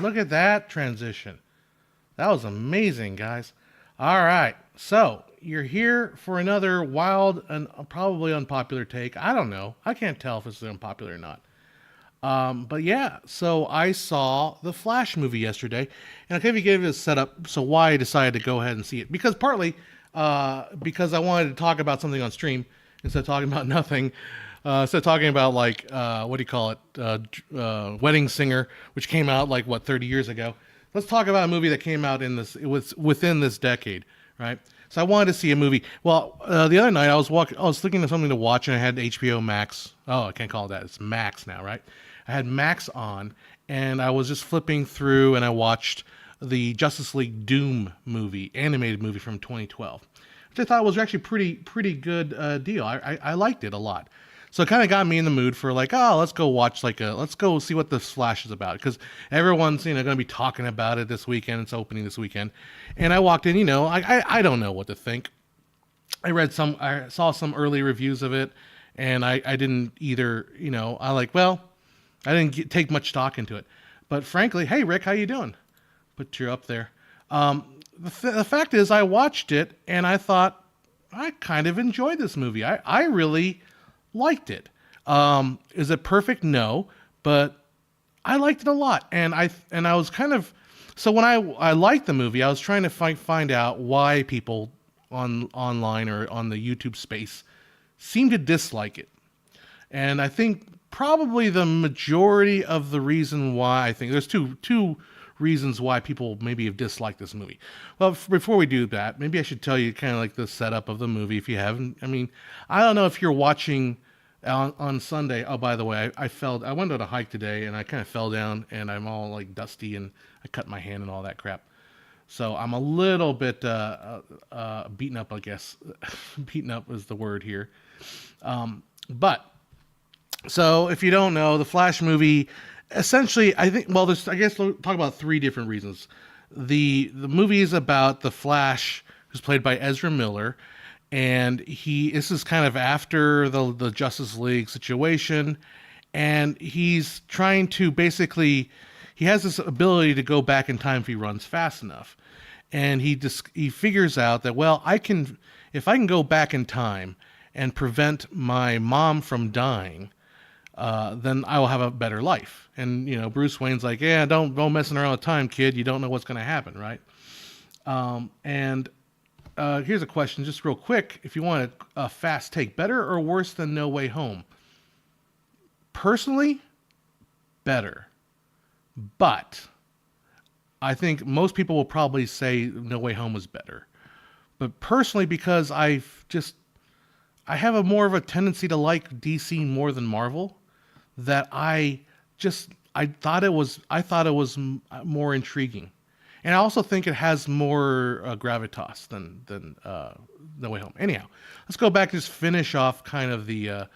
Look at that transition. That was amazing, guys. All right. So you're here for another wild and probably unpopular take. I don't know. I can't tell if it's unpopular or not. But yeah, so I saw the Flash movie yesterday, and I'll kind of give you a setup. So why I decided to go ahead and see it, because partly because I wanted to talk about something on stream instead of talking about nothing. Instead of talking about like what do you call it, Wedding Singer, which came out like what 30 years ago. Let's talk about a movie that came out in this. It was within this decade, right? So I wanted to see a movie. Well, the other night I was looking at something to watch, and I had HBO Max. Oh, I can't call it that. It's Max now, right? I had Max on, and I was just flipping through, and I watched the Justice League Doom movie, animated movie from 2012, which I thought was actually pretty good deal. I liked it a lot. So it kind of got me in the mood for like, oh, let's go see what this Flash is about, because everyone's going to be talking about it this weekend. It's opening this weekend, and I walked in. I don't know what to think. I saw some early reviews of it, and I didn't either. I didn't take much stock into it. But frankly, hey Rick, how you doing? Put you up there. The fact is, I watched it and I thought I kind of enjoyed this movie. I really liked it. Is it perfect? No, but I liked it a lot, and I was kind of, so when I liked the movie, I was trying to find out why people online or on the YouTube space seem to dislike it, and I think probably the majority of the reason why, I think there's two reasons why people maybe have disliked this movie. Well, before we do that, maybe I should tell you kind of like the setup of the movie if you haven't. I mean, I don't know if you're watching on Sunday. Oh, by the way, I went on a hike today and I kind of fell down and I'm all like dusty and I cut my hand and all that crap. So I'm a little bit beaten up, I guess. Beaten up is the word here. But so if you don't know, the Flash movie, essentially, I guess we'll talk about three different reasons. The movie is about the Flash, who's played by Ezra Miller, and this is kind of after the Justice League situation, and he's trying to basically, he has this ability to go back in time if he runs fast enough, and he figures out that, well, if I can go back in time and prevent my mom from dying, then I will have a better life. And, Bruce Wayne's like, yeah, don't go messing around with time, kid. You don't know what's going to happen, right? Here's a question, just real quick. If you want a fast take, better or worse than No Way Home? Personally, better. But I think most people will probably say No Way Home was better. But personally, because I have a more of a tendency to like DC more than Marvel, that I thought it was more intriguing, and I also think it has more gravitas than No Way Home. Anyhow, let's go back and just finish off kind of the.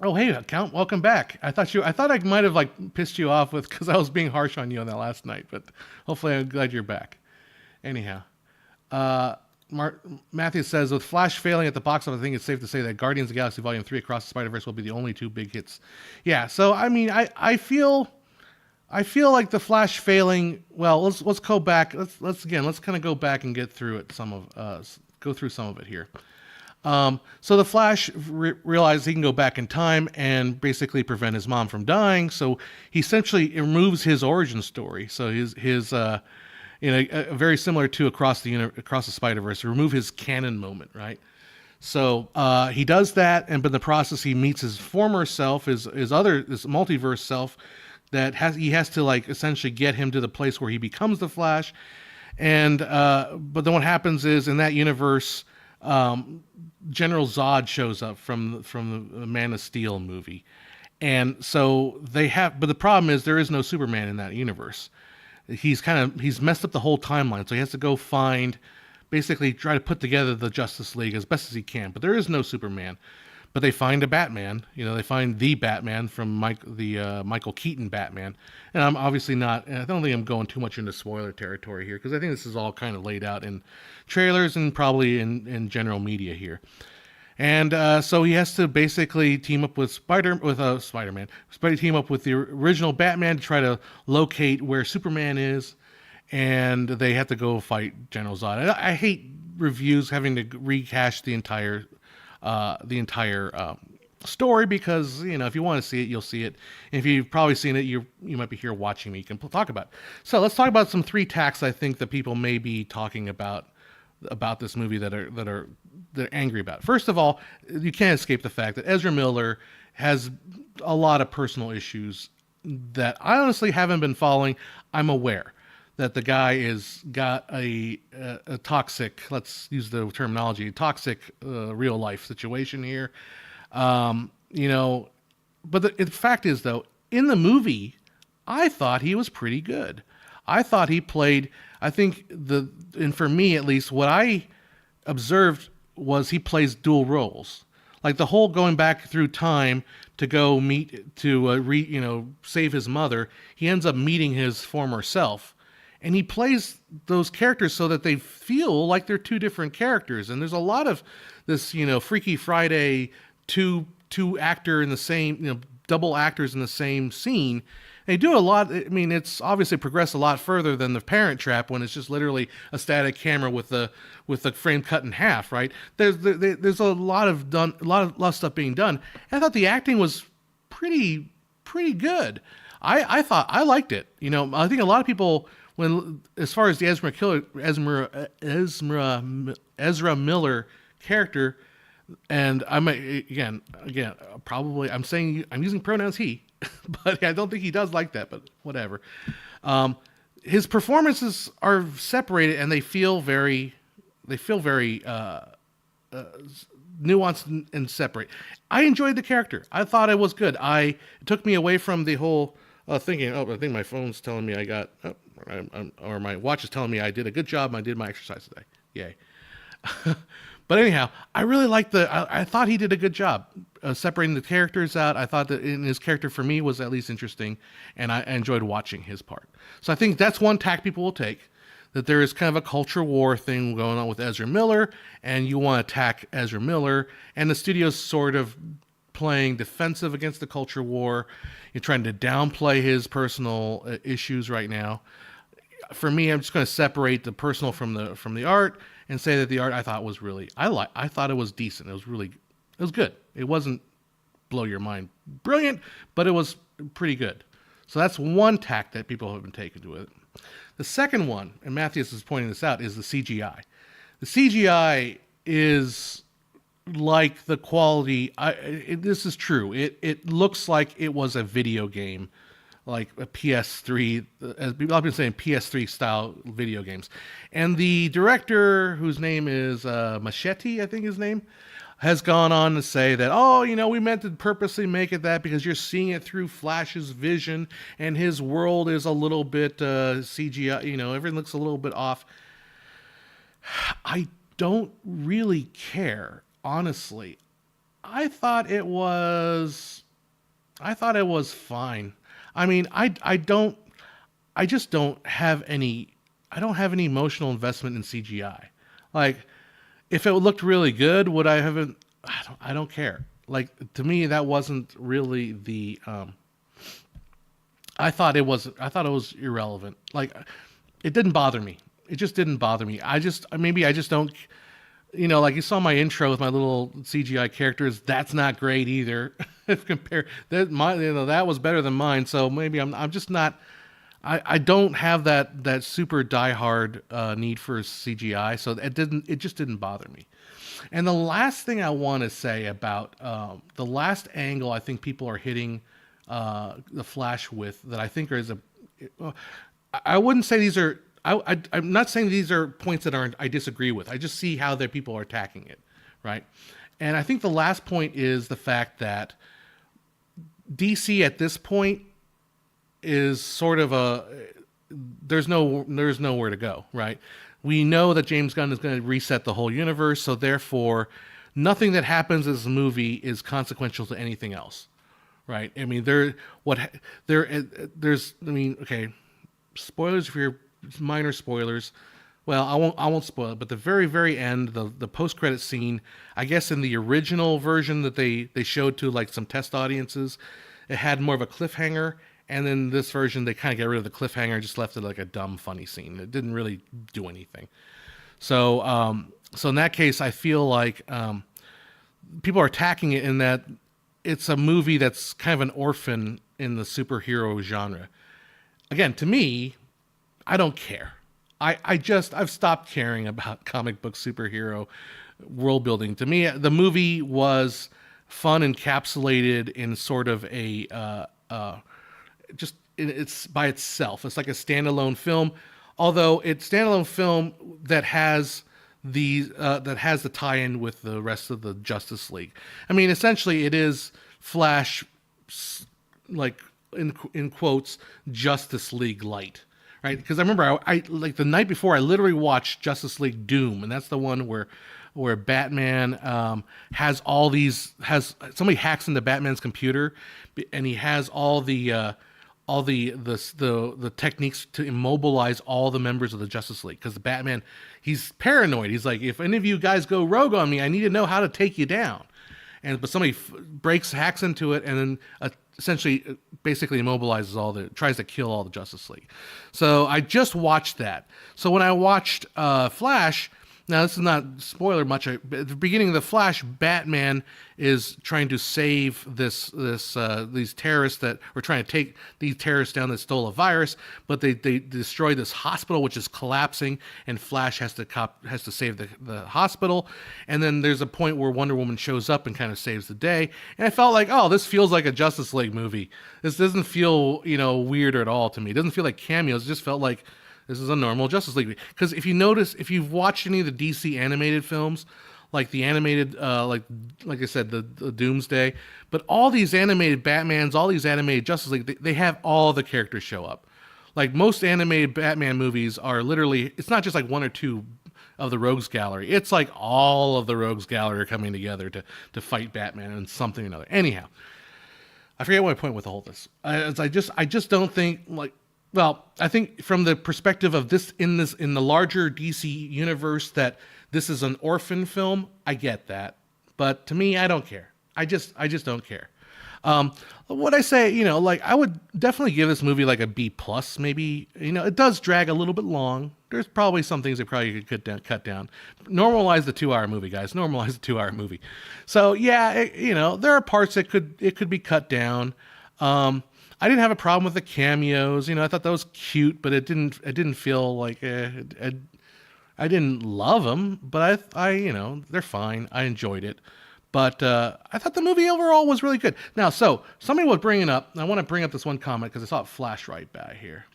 Oh, hey, Count, welcome back. I thought I might have like pissed you off because I was being harsh on you on that last night, but hopefully I'm glad you're back. Anyhow, Matthew says, with Flash failing at the box office, I think it's safe to say that Guardians of the Galaxy Volume 3 Across the Spider-Verse will be the only two big hits. Yeah, so I mean, I feel like the Flash failing, well, let's go back. Let's kind of go back and get through it, go through some of it here. So the Flash realizes he can go back in time and basically prevent his mom from dying, so he essentially removes his origin story. So his very similar to Across the Spider-Verse, remove his canon moment, right? So he does that, but in the process, he meets his former self, his multiverse self, that he has to like essentially get him to the place where he becomes the Flash. And but then what happens is, in that universe, General Zod shows up from the Man of Steel movie, and so but the problem is there is no Superman in that universe. He's messed up the whole timeline, so he has to go basically try to put together the Justice League as best as he can. But there is no Superman. But they find a Batman. They find the Batman from Michael Keaton Batman. And I'm obviously not, I don't think I'm going too much into spoiler territory here, because I think this is all kind of laid out in trailers and probably in general media here. And so he has to basically team up with Spider-Man, team up with the original Batman to try to locate where Superman is, and they have to go fight General Zod. I hate reviews having to rehash the entire story, because if you want to see it, you'll see it. And if you've probably seen it, you might be here watching me. You can talk about it. So let's talk about some three tacks I think that people may be talking about this movie that they're angry about. First of all, you can't escape the fact that Ezra Miller has a lot of personal issues that I honestly haven't been following. I'm aware that the guy is got a toxic, let's use the terminology, toxic real life situation here. You know, but the fact is, though, in the movie, I thought he was pretty good. I thought he played, and for me at least, what I observed was he plays dual roles. Like the whole going back through time to go meet, to save his mother, he ends up meeting his former self. And he plays those characters so that they feel like they're two different characters. And there's a lot of this, Freaky Friday, two actor in the same, double actors in the same scene. They do a lot. I mean, it's obviously progressed a lot further than The Parent Trap, when it's just literally a static camera with the frame cut in half. Right? There's a lot of stuff being done. And I thought the acting was pretty good. I thought I liked it. I think a lot of people, as far as the Ezra Miller character, and I'm again probably I'm using pronouns he, but I don't think he does like that. But whatever. His performances are separated, and they feel very nuanced and separate. I enjoyed the character. I thought it was good. It took me away from the whole thinking, I think my phone's telling me or my watch is telling me I did a good job and I did my exercise today. Yay. But anyhow, I really liked I thought he did a good job separating the characters out. I thought that his character, for me, was at least interesting, and I enjoyed watching his part. So I think that's one tack people will take, that there is kind of a culture war thing going on with Ezra Miller, and you want to attack Ezra Miller, and the studio's sort of playing defensive against the culture war. You're trying to downplay his personal issues right now. For me, I'm just going to separate the personal from the art, and say that the art I thought was really, I thought it was decent. It was good. It wasn't blow your mind brilliant, but it was pretty good. So that's one tack that people have been taking to it. The second one, and Matthias is pointing this out, is the CGI. The CGI is like the quality. This is true. It looks like it was a video game, like a PS3. As I've been saying, PS3 style video games. And the director, whose name is Machete, I think his name, has gone on to say that, we meant to purposely make it that because you're seeing it through Flash's vision, and his world is a little bit CGI. Everything looks a little bit off. I don't really care, honestly. I thought it was fine. I mean, I just don't have any emotional investment in CGI. Like, if it looked really good, would I have? I don't care. Like, to me, that wasn't really the. I thought it was irrelevant. Like, it didn't bother me. It just didn't bother me. I just don't. Like you saw my intro with my little CGI characters. That's not great either. If compared that that was better than mine. So maybe I'm just not. I don't have that super diehard need for CGI. So it just didn't bother me. And the last thing I want to say about the last angle I think people are hitting the Flash with, that I think I wouldn't say these are. I'm not saying these are points that I disagree with. I just see how the people are attacking it, right? And I think the last point is the fact that DC at this point is sort of there's nowhere to go, right? We know that James Gunn is going to reset the whole universe, so therefore nothing that happens in this movie is consequential to anything else, right? I mean, okay, spoilers if you're minor spoilers. well, I won't spoil it, but the very end, the post credit scene, I guess in the original version that they showed to like some test audiences, it had more of a cliffhanger, and then this version they kind of get rid of the cliffhanger, just left it like a dumb funny scene. It didn't really do anything. So in that case, I feel like people are attacking it in that it's a movie that's kind of an orphan in the superhero genre. Again, to me, I don't care. I've stopped caring about comic book superhero world building. To me, the movie was fun, encapsulated in sort of a it's by itself. It's like a standalone film, although it's standalone film that has the tie-in with the rest of the Justice League. I mean, essentially, it is Flash, like in quotes, Justice League light. Right, because I remember I like the night before I literally watched Justice League Doom, and that's the one where Batman has somebody hacks into Batman's computer, and he has all the techniques to immobilize all the members of the Justice League, because the Batman, he's paranoid. He's like, if any of you guys go rogue on me, I need to know how to take you down. But somebody hacks into it, and then essentially basically immobilizes tries to kill all the Justice League. So I just watched that. So when I watched Flash, now this is not spoiler much. At the beginning of the Flash, Batman is trying to save these terrorists that were trying to take these terrorists down that stole a virus, but they destroy this hospital which is collapsing, and Flash has to save the hospital. And then there's a point where Wonder Woman shows up and kind of saves the day. And I felt like, oh, this feels like a Justice League movie. This doesn't feel weird at all to me. It doesn't feel like cameos. It just felt like this is a normal Justice League. Because if you notice, if you've watched any of the DC animated films, like the animated, like I said, the Doomsday, but all these animated Batmans, all these animated Justice League, they have all the characters show up. Like most animated Batman movies are literally, it's not just like one or two of the Rogues Gallery. It's like all of the Rogues Gallery are coming together to fight Batman and something or another. Anyhow, I forget what my point with all this. I just don't think like. Well, I think from the perspective of in the larger DC universe that this is an orphan film, I get that. But to me, I don't care. I just don't care. What I say, like I would definitely give this movie like a B plus, maybe. It does drag a little bit long. There's probably some things they probably could cut down. Normalize the 2-hour movie, guys. Normalize the 2-hour movie. So yeah, there are parts that could be cut down. I didn't have a problem with the cameos. I thought that was cute, but it didn't feel like I didn't love them, but I they're fine. I enjoyed it, but I thought the movie overall was really good. Now, so somebody was bringing up. I want to bring up this one comment because I saw it flash right by here.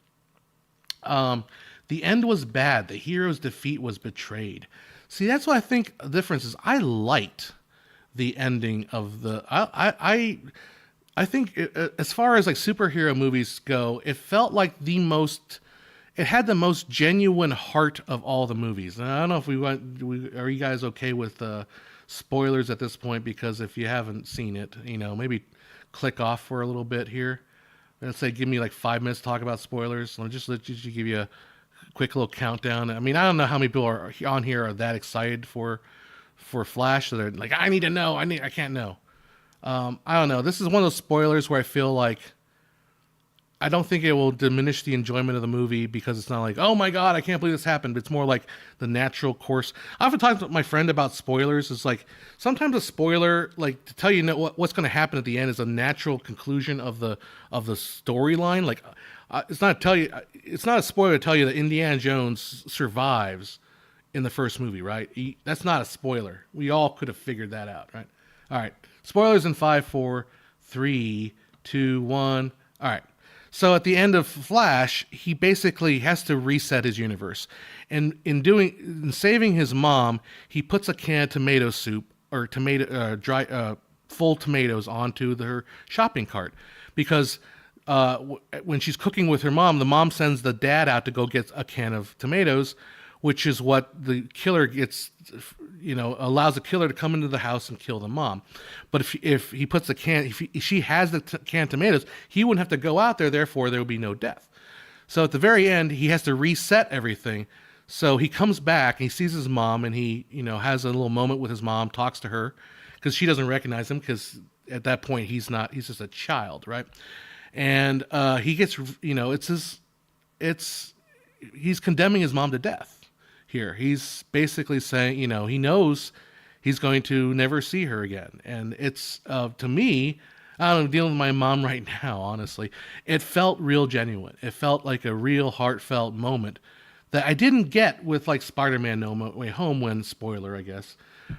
The end was bad. The hero's defeat was betrayed. See, that's what I think the difference is. I liked the ending of the. I think as far as like superhero movies go, it felt like it had the most genuine heart of all the movies. And I don't know if are you guys okay with spoilers at this point? Because if you haven't seen it, maybe click off for a little bit here. Let's say give me like 5 minutes to talk about spoilers. I'll just let you give you a quick little countdown. I mean, I don't know how many people are on here are that excited for Flash. So they're like, I need to know. I can't know. I don't know. This is one of those spoilers where I feel like I don't think it will diminish the enjoyment of the movie because it's not like, oh my God, I can't believe this happened. But it's more like the natural course. I often talk to my friend about spoilers. It's like sometimes a spoiler, like to tell you what's going to happen at the end, is a natural conclusion of the storyline. Like it's not a spoiler to tell you that Indiana Jones survives in the first movie, right? That's not a spoiler. We all could have figured that out, right? All right. Spoilers in 5, 4, 3, 2, 1. All right. So at the end of Flash, he basically has to reset his universe. And in saving his mom, he puts a can of tomato soup or full tomatoes onto her shopping cart. Because when she's cooking with her mom, the mom sends the dad out to go get a can of tomatoes, which is what the killer gets, allows the killer to come into the house and kill the mom. But if he puts if she has the can of tomatoes, he wouldn't have to go out there, therefore there would be no death. So at the very end, he has to reset everything. So he comes back and he sees his mom, and he, has a little moment with his mom, talks to her because she doesn't recognize him because at that point he's just a child, right? And he gets, it's he's condemning his mom to death here. He's basically saying, he knows he's going to never see her again. And it's, to me, I don't know, dealing with my mom right now, honestly, it felt real genuine. It felt like a real heartfelt moment that I didn't get with like Spider-Man No Way Home when, spoiler, I guess,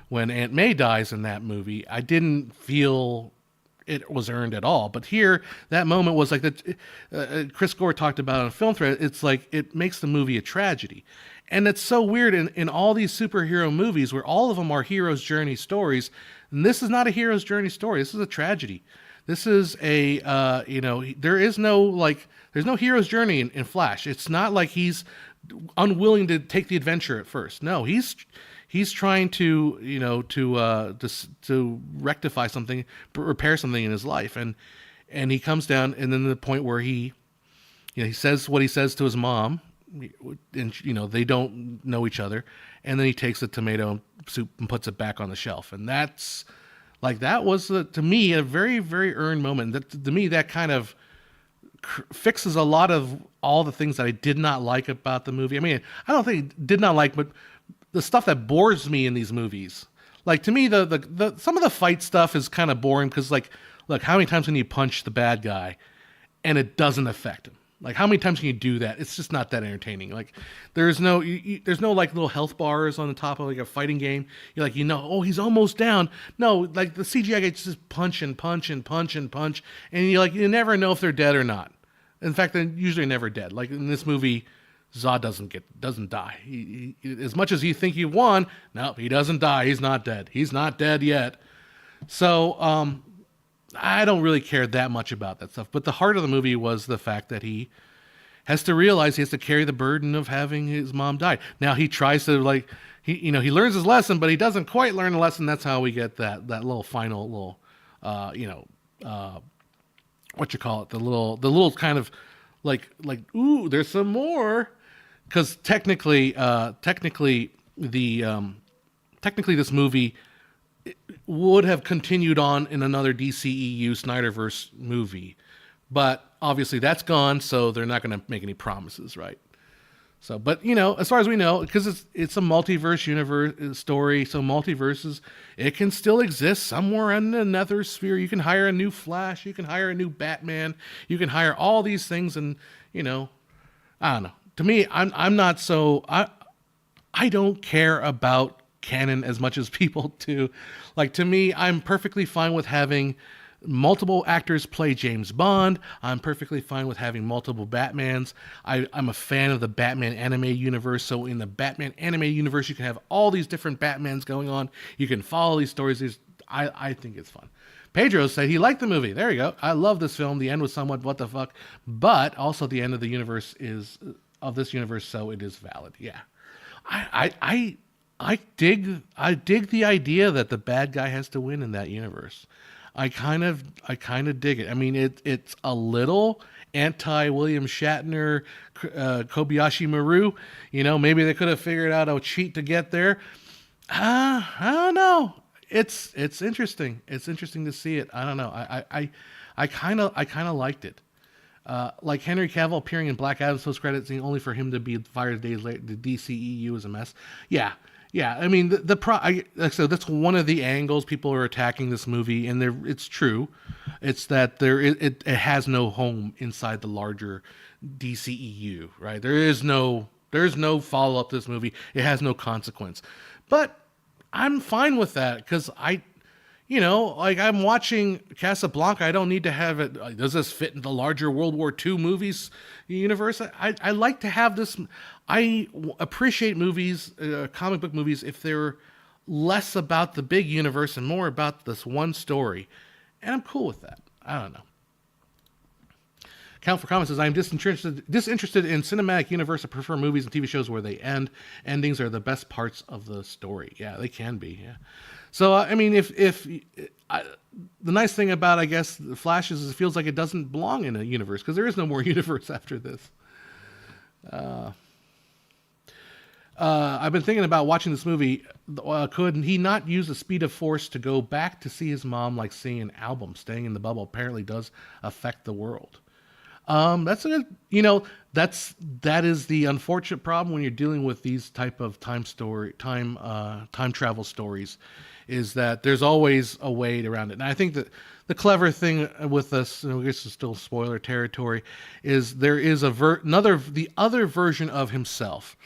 when Aunt May dies in that movie. I didn't feel it was earned at all. But here, that moment was like that. Chris Gore talked about on a film thread. It's like it makes the movie a tragedy. And it's so weird in all these superhero movies where all of them are hero's journey stories. And this is not a hero's journey story. This is a tragedy. This is a, there's no hero's journey in Flash. It's not like he's unwilling to take the adventure at first. No, he's trying to, to rectify something, repair something in his life. And he comes down, and then the point where he says what he says to his mom, and, they don't know each other. And then he takes the tomato soup and puts it back on the shelf. And that's, like, that was, to me, a very, very earned moment. That, to me, that kind of fixes a lot of all the things that I did not like about the movie. I mean, I don't think did not like, but the stuff that bores me in these movies. Like, to me, the some of the fight stuff is kind of boring because, like, look, how many times can you punch the bad guy and it doesn't affect him? Like, how many times can you do that? It's just not that entertaining. Like, there's no like little health bars on the top of like a fighting game. You're like, oh, he's almost down. No, like the CGI guys just punch and punch and punch and punch, and you never know if they're dead or not. In fact, they're usually never dead. Like in this movie, Zod doesn't die. He, as much as you think he won, no, he doesn't die. He's not dead. He's not dead yet. So, I don't really care that much about that stuff. But the heart of the movie was the fact that he has to realize he has to carry the burden of having his mom die. Now he tries to he learns his lesson, but he doesn't quite learn the lesson. That's how we get that little final what you call it, the little kind of like ooh, there's some more, because technically this movie would have continued on in another DCEU Snyderverse movie, but obviously that's gone, so they're not going to make any promises, right? So, but as far as we know, because it's a multiverse universe story, so multiverses, it can still exist somewhere in another sphere. You can hire a new Flash, you can hire a new Batman, you can hire all these things, and I don't know. To me, I'm not so I don't care about canon as much as people do. Like, to me, I'm perfectly fine with having multiple actors play James Bond. I'm perfectly fine with having multiple Batmans. I'm a fan of the Batman anime universe. So in the Batman anime universe, you can have all these different Batmans going on. You can follow these stories. I think it's fun. Pedro said he liked the movie. There you go. I love this film. The end was somewhat what the fuck, but also the end of the universe is of this universe, so it is valid. Yeah, I dig the idea that the bad guy has to win in that universe. I kind of dig it. I mean, it's a little anti William Shatner, Kobayashi Maru. Maybe they could have figured out a cheat to get there. I don't know. It's interesting. It's interesting to see it. I don't know. I kind of liked it. Like Henry Cavill appearing in Black Adam's post credits scene only for him to be fired days later. The DCEU is a mess. Yeah. I mean, so that's one of the angles people are attacking this movie, and it's true. It's that it has no home inside the larger DCEU, right? There's no follow up to this movie. It has no consequence, but I'm fine with that because I'm watching Casablanca. I don't need to have it. Does this fit in the larger World War II movies universe? I like to have this. I appreciate movies, comic book movies, if they're less about the big universe and more about this one story. And I'm cool with that. I don't know. Count for Comments says, I'm disinterested in cinematic universe. I prefer movies and TV shows where they end. Endings are the best parts of the story. Yeah, they can be. Yeah. So, I mean, the nice thing about, I guess, the Flash is it feels like it doesn't belong in a universe because there is no more universe after this. I've been thinking about watching this movie. Could he not use the speed of force to go back to see his mom, like seeing an album? Staying in the bubble apparently does affect the world. That's a good, that is the unfortunate problem when you're dealing with these type of time travel stories, is that there's always a way around it. And I think that the clever thing with this, and I guess it's still spoiler territory, is there is the other version of himself.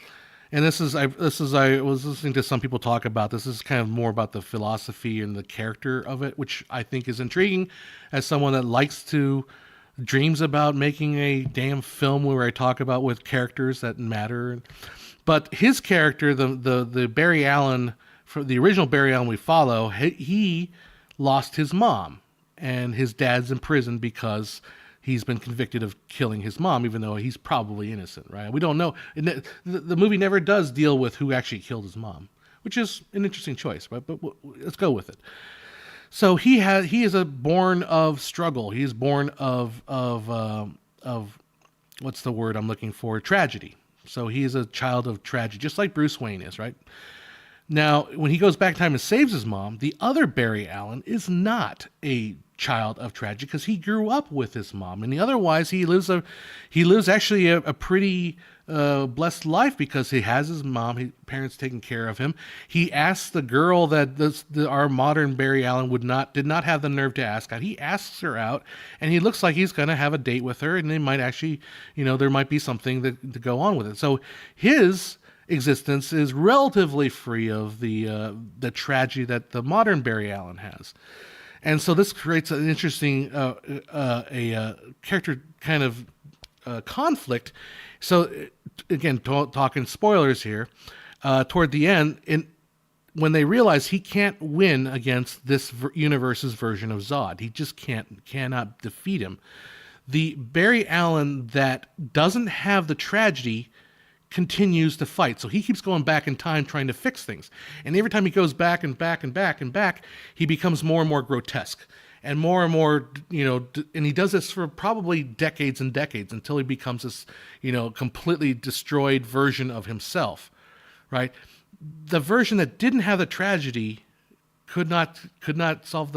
And I was listening to some people talk about this. This is kind of more about the philosophy and the character of it, which I think is intriguing as someone that likes to dreams about making a damn film where I talk about with characters that matter. But his character, the Barry Allen, for the original Barry Allen we follow, he lost his mom, and his dad's in prison because he's been convicted of killing his mom, even though he's probably innocent, right? We don't know. The movie never does deal with who actually killed his mom, which is an interesting choice, right? But let's go with it. So he is a born of struggle. He is born of what's the word I'm looking for? Tragedy. So he is a child of tragedy, just like Bruce Wayne is, right? Now, when he goes back in time and saves his mom, the other Barry Allen is not a child of tragedy because he grew up with his mom, and otherwise he lives actually a pretty blessed life because he has his mom, his parents taking care of him. He asks the girl that our modern Barry Allen did not have the nerve to ask out. He asks her out, and he looks like he's going to have a date with her, and they might actually, there might be something to go on with it. So his existence is relatively free of the tragedy that the modern Barry Allen has. And so this creates an interesting character kind of conflict. So again, talking spoilers here, toward the end, when they realize he can't win against this universe's version of Zod, he just cannot defeat him. The Barry Allen that doesn't have the tragedy continues to fight. So he keeps going back in time trying to fix things. And every time he goes back and back and back and back, he becomes more and more grotesque and more, and he does this for probably decades and decades until he becomes this, completely destroyed version of himself, right? The version that didn't have the tragedy could not solve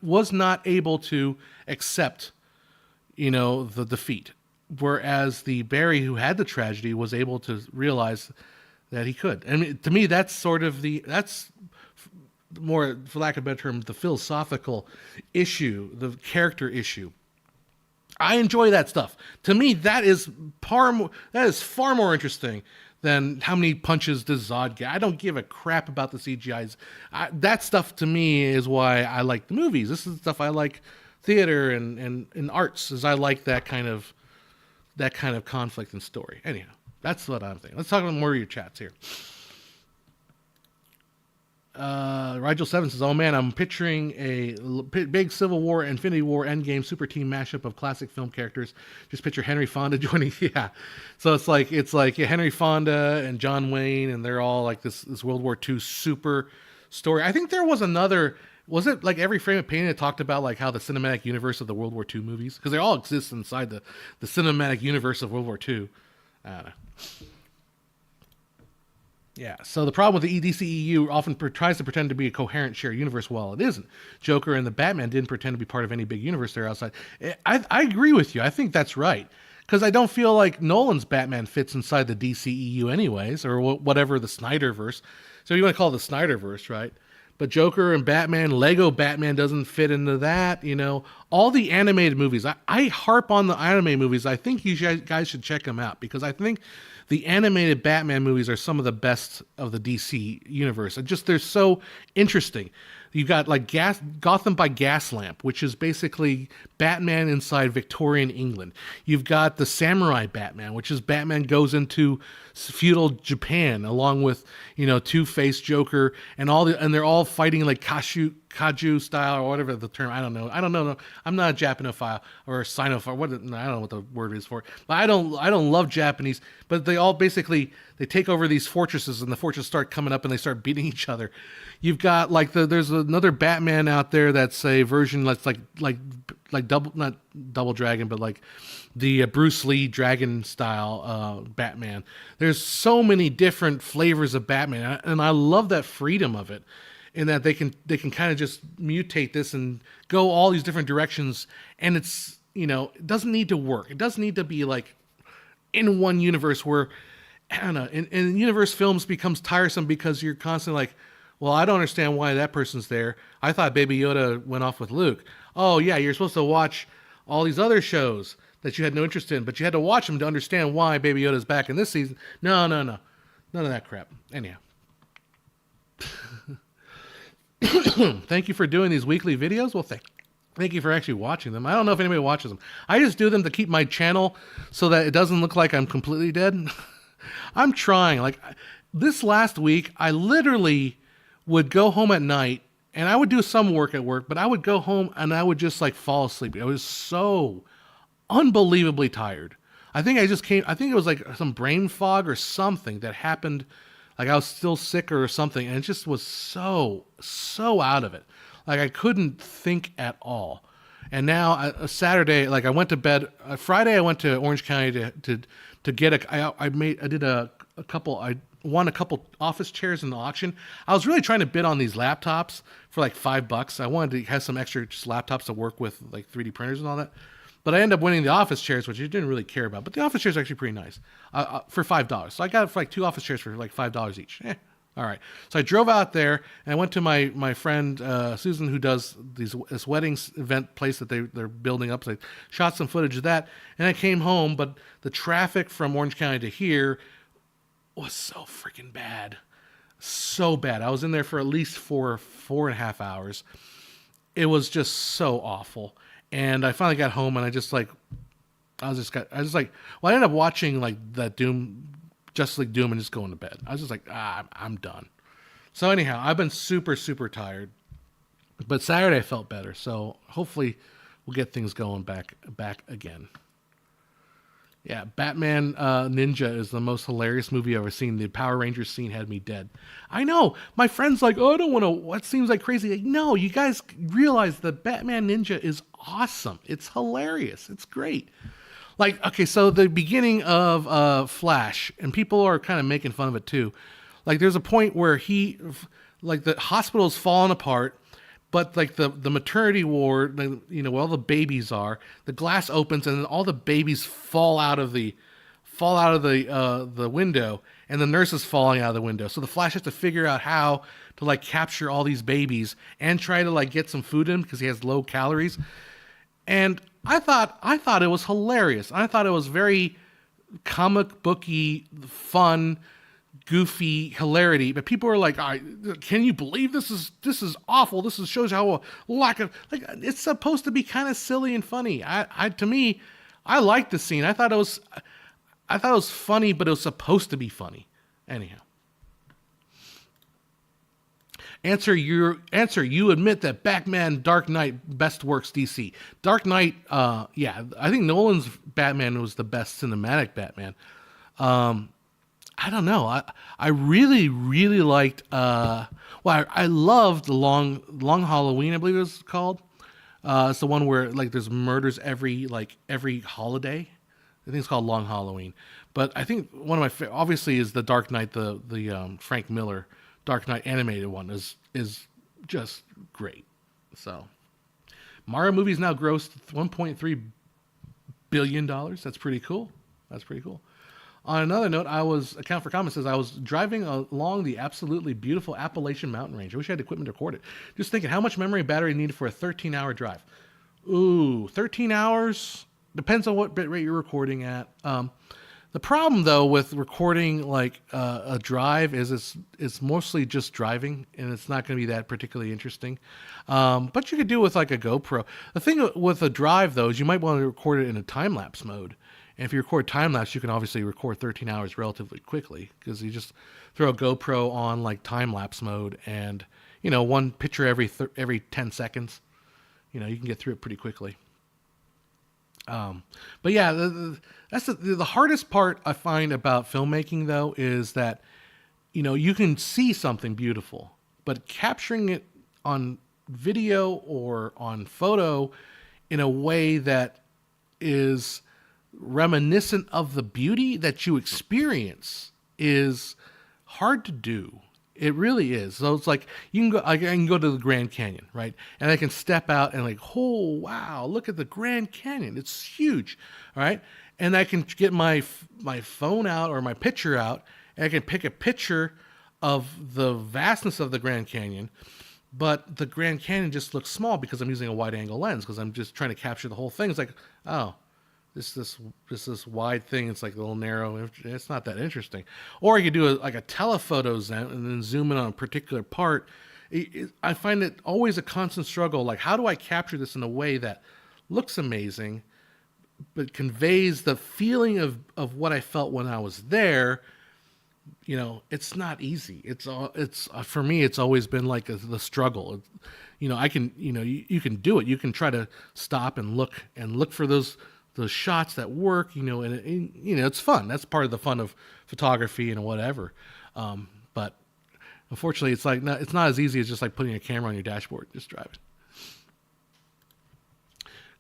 was not able to accept, the defeat. Whereas the Barry who had the tragedy was able to realize that he could. I mean, to me, that's that's more, for lack of a better term, the philosophical issue, the character issue. I enjoy that stuff. To me, that is far more interesting than how many punches does Zod get. I don't give a crap about the CGIs. That stuff to me is why I like the movies. This is the stuff I like, theater and arts, is I like that kind of conflict and story. Anyhow, that's what I'm thinking. Let's talk about more of your chats here. Rigel 7 says, "Oh man, I'm picturing a big Civil War, Infinity War, Endgame super team mashup of classic film characters. Just picture Henry Fonda joining." Yeah, so it's like Henry Fonda and John Wayne, and they're all like this World War II super story. I think there was another. Was it like Every Frame of Painting that talked about like how the cinematic universe of the World War II movies, because they all exist inside the cinematic universe of World War II. I don't know. Yeah, so the problem with the EDCEU often tries to pretend to be a coherent shared universe while it isn't. Joker and the Batman didn't pretend to be part of any big universe there outside. I agree with you. I think that's right. Because I don't feel like Nolan's Batman fits inside the DCEU anyways, or whatever the Snyderverse. So you want to call it the Snyderverse, right? But Joker and Batman, Lego Batman doesn't fit into that, All the animated movies, I harp on the anime movies. I think you guys should check them out because I think the animated Batman movies are some of the best of the DC universe. They're so interesting. You've got like Gotham by Gaslamp, which is basically Batman inside Victorian England. You've got the Samurai Batman, which is Batman goes into feudal Japan along with, Two-Face, Joker, and they're all fighting like kaju style or whatever the term. I don't know. No, I'm not a Japanophile or a Sinophile. I don't know what the word is for it. But I don't love Japanese. But they all basically they take over these fortresses, and the fortresses start coming up, and they start beating each other. You've got like there's another Batman out there that's a version that's like double, not Double Dragon, but like the Bruce Lee Dragon style Batman. There's so many different flavors of Batman, and I love that freedom of it, in that they can kind of just mutate this and go all these different directions, and it's, you know, it doesn't need to work. It doesn't need to be like in one universe where, I don't know, in universe films becomes tiresome because you're constantly like, well, I don't understand why that person's there. I thought Baby Yoda went off with Luke. Oh yeah, you're supposed to watch all these other shows that you had no interest in, but you had to watch them to understand why Baby Yoda's back in this season. No. None of that crap. Anyhow. Thank you for doing these weekly videos. Well, thank you for actually watching them. I don't know if anybody watches them. I just do them to keep my channel so that it doesn't look like I'm completely dead. I'm trying. Like this last week, I literally would go home at night and I would do some work at work, but I would go home and I would just like fall asleep. I was so unbelievably tired. I think it was like some brain fog or something that happened. Like I was still sick or something, and it just was so out of it. Like I couldn't think at all. And now Saturday, like I went to bed. Friday I went to Orange County to get I won a couple office chairs in the auction. I was really trying to bid on these laptops for like $5. I wanted to have some extra just laptops to work with, like 3D printers and all that. But I ended up winning the office chairs, which I didn't really care about. But the office chairs are actually pretty nice for $5. So I got it for like 2 office chairs for like $5 each. All right. So I drove out there and I went to my friend Susan, who does this weddings event place that they're building up. So I shot some footage of that, and I came home. But the traffic from Orange County to here was so freaking bad, so bad. I was in there for at least four and a half hours. It was just so awful. And I finally got home, and I ended up watching like that Justice League Doom, and just going to bed. I was just like, I'm done. So anyhow, I've been super, super tired, but Saturday I felt better. So hopefully we'll get things going back again. Yeah, Batman Ninja is the most hilarious movie I've ever seen. The Power Rangers scene had me dead. I know. My friend's like, oh, I don't want to. What seems like crazy? Like, no, you guys realize that Batman Ninja is awesome. It's hilarious. It's great. Like, okay, so the beginning of Flash, and people are kind of making fun of it too. Like, there's a point where the hospital's falling apart, but like the maternity ward, you know, where all the babies are, the glass opens and all the babies fall out of the window, and the nurse is falling out of the window. So the Flash has to figure out how to like capture all these babies and try to like get some food in because he has low calories. And I thought it was hilarious. I thought it was very comic booky, fun, goofy hilarity, but people are like, can you believe this is awful? This shows how a lack of, like, it's supposed to be kind of silly and funny. To me, I liked the scene. I thought it was funny, but it was supposed to be funny. Anyhow. You admit that Batman Dark Knight best works DC. Dark Knight, yeah, I think Nolan's Batman was the best cinematic Batman. I don't know. I really, really liked, I loved Long Halloween, I believe it was called. It's the one where like there's murders every holiday. I think it's called Long Halloween. But I think one of my obviously is the Dark Knight, the Frank Miller Dark Knight animated one is just great. So Mario movies now grossed $1.3 billion. That's pretty cool. On another note, Account for Comments says, I was driving along the absolutely beautiful Appalachian mountain range. I wish I had equipment to record it. Just thinking how much memory and battery needed for a 13-hour drive. Ooh, 13 hours? Depends on what bitrate you're recording at. The problem, though, with recording like a drive is it's mostly just driving, and it's not going to be that particularly interesting. But you could do it with like a GoPro. The thing with a drive, though, is you might want to record it in a time-lapse mode. And if you record time-lapse, you can obviously record 13 hours relatively quickly because you just throw a GoPro on like time-lapse mode and one picture every 10 seconds. You can get through it pretty quickly. But yeah, that's the hardest part I find about filmmaking, though, is that, you can see something beautiful, but capturing it on video or on photo in a way that is reminiscent of the beauty that you experience is hard to do. It really is. So it's like I can go to the Grand Canyon, right? And I can step out and like, oh wow, look at the Grand Canyon. It's huge, all right? And I can get my phone out or my picture out, and I can pick a picture of the vastness of the Grand Canyon. But the Grand Canyon just looks small because I'm using a wide angle lens because I'm just trying to capture the whole thing. It's like, oh, this wide thing. It's like a little narrow. It's not that interesting. Or you could do a telephoto zoom and then zoom in on a particular part. I find it always a constant struggle. Like, how do I capture this in a way that looks amazing, but conveys the feeling of what I felt when I was there? It's not easy. It's for me, it's always been like the struggle. I can, you can do it. You can try to stop and look for those shots that work, and it's fun. That's part of the fun of photography and whatever. But unfortunately, it's not as easy as just like putting a camera on your dashboard and just driving.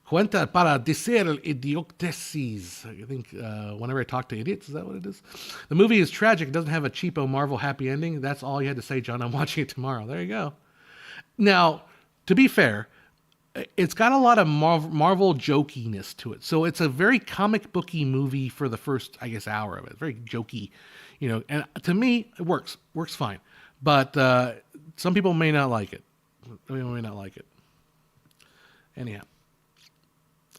Cuenta para decir idioteces. I think whenever I talk to idiots, is that what it is? The movie is tragic. It doesn't have a cheapo Marvel happy ending. That's all you had to say, John. I'm watching it tomorrow. There you go. Now, to be fair, it's got a lot of Marvel jokiness to it. So it's a very comic booky movie for the first, I guess, hour of it. Very jokey, and to me, it works fine. But some people may not like it. Anyhow.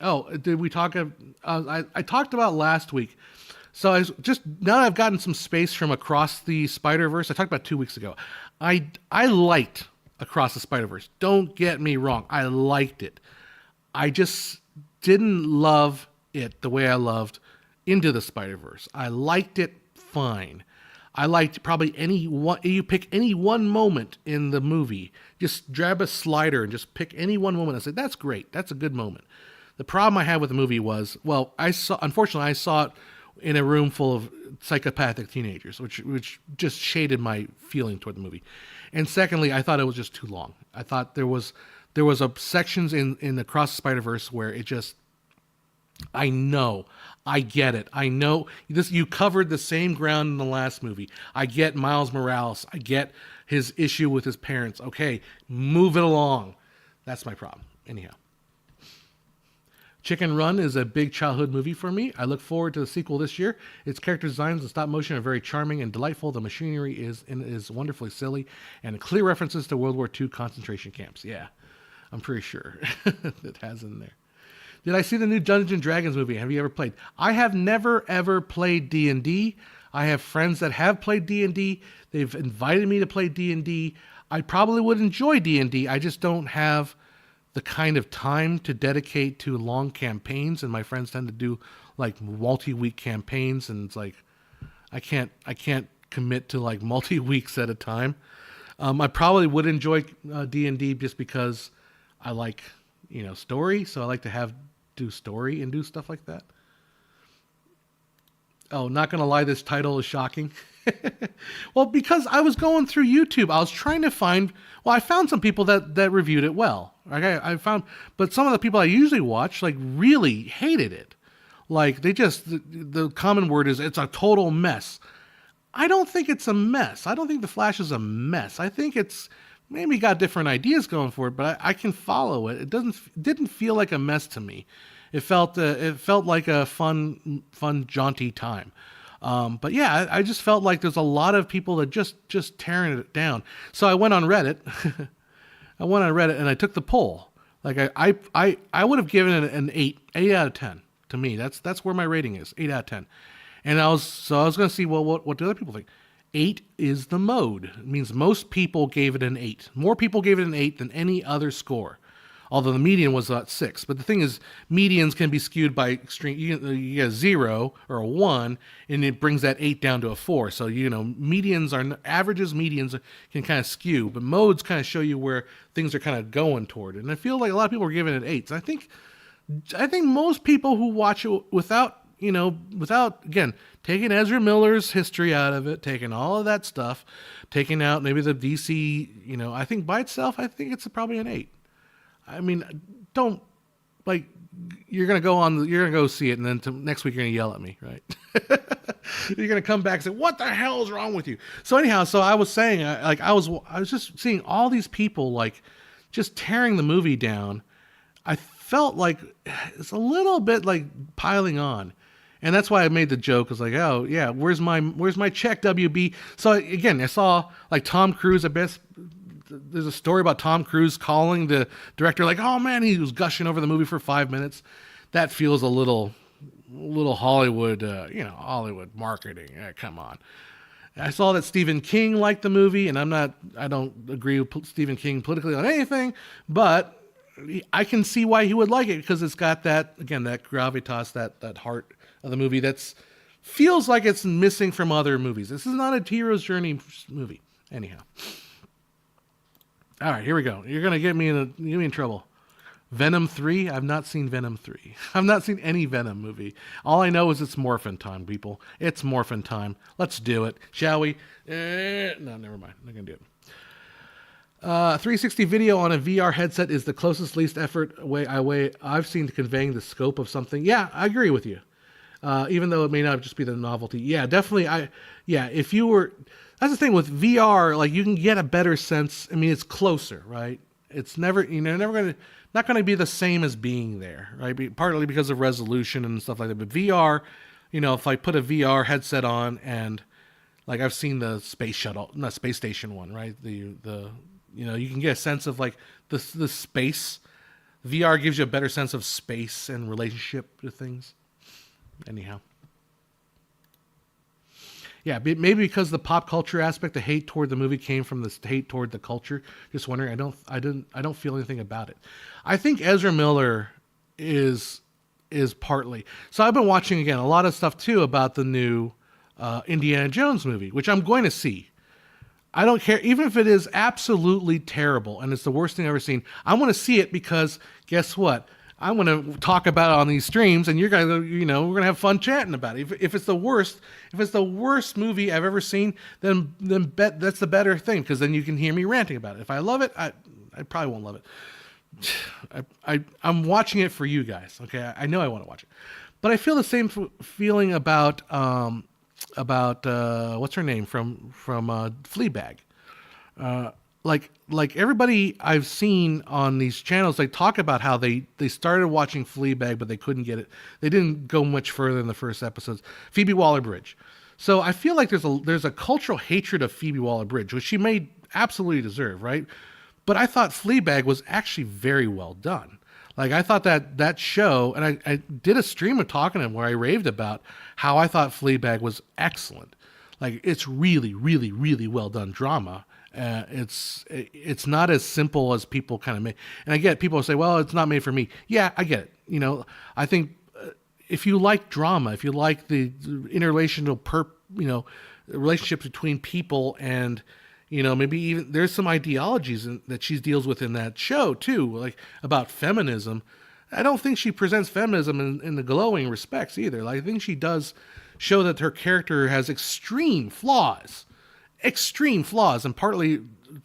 Oh, did we talk? I talked about last week. So now that I've gotten some space from Across the Spider-Verse, I talked about 2 weeks ago. I liked Across the Spider-Verse. Don't get me wrong. I liked it. I just didn't love it the way I loved Into the Spider-Verse. I liked it fine. I liked probably you pick any one moment in the movie, just grab a slider and just pick any one moment and say, that's great. That's a good moment. The problem I had with the movie was, unfortunately, I saw it in a room full of psychopathic teenagers, which just shaded my feeling toward the movie. And secondly, I thought it was just too long. I thought there was sections in Across the Spider-Verse where it just, I get it. I know this. You covered the same ground in the last movie. I get Miles Morales. I get his issue with his parents. Okay, move it along. That's my problem. Anyhow. Chicken Run is a big childhood movie for me. I look forward to the sequel this year. Its character designs and stop motion are very charming and delightful. The machinery is wonderfully silly and clear references to World War II concentration camps. Yeah, I'm pretty sure it has in there. Did I see the new Dungeons and Dragons movie? Have you ever played? I have never ever played D&D. I have friends that have played D&D. They've invited me to play D&D. I probably would enjoy D&D. I just don't have the kind of time to dedicate to long campaigns, and my friends tend to do like multi-week campaigns, and it's like I can't commit to like multi-weeks at a time. I probably would enjoy D&D just because I like story, so I like to do story and do stuff like that. Oh, not gonna lie, this title is shocking. Well, because I was going through YouTube, I was trying to find. Well, I found some people that reviewed it well. Okay, but some of the people I usually watch like really hated it. Like the common word is it's a total mess. I don't think it's a mess. I don't think The Flash is a mess. I think it's maybe got different ideas going for it, but I can follow it. It didn't feel like a mess to me. It felt like a fun, jaunty time. But yeah, I just felt like there's a lot of people that just tearing it down. So I went on Reddit. And I took the poll. Like I would have given it an 8 out of 10 to me. That's where my rating is, 8 out of 10. And I was going to see, well, what do other people think? 8 is the mode. It means most people gave it an 8. More people gave it an 8 than any other score. although the median was at 6. But the thing is, medians can be skewed by extreme. You get a 0 or a 1, and it brings that 8 down to a 4. So, medians are averages, medians can kind of skew, but modes kind of show you where things are kind of going toward it. And I feel like a lot of people are giving it 8s. I think most people who watch it without again, taking Ezra Miller's history out of it, taking all of that stuff, taking out maybe the DC, I think by itself, I think it's probably an 8. I mean, don't, like, you're going to go see it, and then next week you're going to yell at me, right? You're going to come back and say, what the hell is wrong with you? So anyhow, I was saying, I was just seeing all these people, like, just tearing the movie down. I felt like it's a little bit like piling on. And that's why I made the joke. I was like, oh yeah, where's my check, WB? So again, I saw like Tom Cruise. There's a story about Tom Cruise calling the director like, oh man, he was gushing over the movie for 5 minutes. That feels a little Hollywood, Hollywood marketing. Come on. I saw that Stephen King liked the movie, and I don't agree with Stephen King politically on anything, but I can see why he would like it, because it's got that gravitas, that heart of the movie feels like it's missing from other movies. This is not a hero's journey movie. Anyhow. All right, here we go. You're going to get me in trouble. Venom 3? I've not seen Venom 3. I've not seen any Venom movie. All I know is it's morphin time, people. It's morphin time. Let's do it. Shall we? No, never mind. I'm not going to do it. 360 video on a VR headset is the closest, least effort way I've seen to conveying the scope of something. Yeah, I agree with you. Even though it may not just be the novelty. Yeah, definitely. If you were, that's the thing with VR, like you can get a better sense. I mean, it's closer, right? It's not going to be the same as being there, right? Partly because of resolution and stuff like that. But VR, if I put a VR headset on and like I've seen the space station one, right? You can get a sense of like the space. VR gives you a better sense of space and relationship to things. Anyhow. Yeah, maybe because the pop culture aspect, the hate toward the movie came from the hate toward the culture. Just wondering, I don't feel anything about it. I think Ezra Miller is partly. So I've been watching again a lot of stuff too about the new Indiana Jones movie, which I'm going to see. I don't care, even if it is absolutely terrible and it's the worst thing I've ever seen. I want to see it because guess what? I'm going to talk about it on these streams, and you're going to, we're going to have fun chatting about it. If it's the worst movie I've ever seen, then that's the better thing, because then you can hear me ranting about it. If I love it, I probably won't love it. I'm watching it for you guys. Okay, I know I want to watch it, but I feel the same feeling about what's her name from Fleabag. Like everybody I've seen on these channels, they talk about how they started watching Fleabag, but they couldn't get it. They didn't go much further in the first episodes. Phoebe Waller-Bridge. So I feel like there's a cultural hatred of Phoebe Waller-Bridge, which she may absolutely deserve, right? But I thought Fleabag was actually very well done. Like I thought that show, and I did a stream of talking to him where I raved about how I thought Fleabag was excellent. Like it's really, really, really well done drama. It's not as simple as people kind of make. And I get people say, well, it's not made for me. Yeah, I get it. I think if you like drama, if you like the interrelational relationships between people, and maybe even there's some ideologies that she deals with in that show too, like about feminism. I don't think she presents feminism in the glowing respects either. Like, I think she does show that her character has extreme flaws, and partly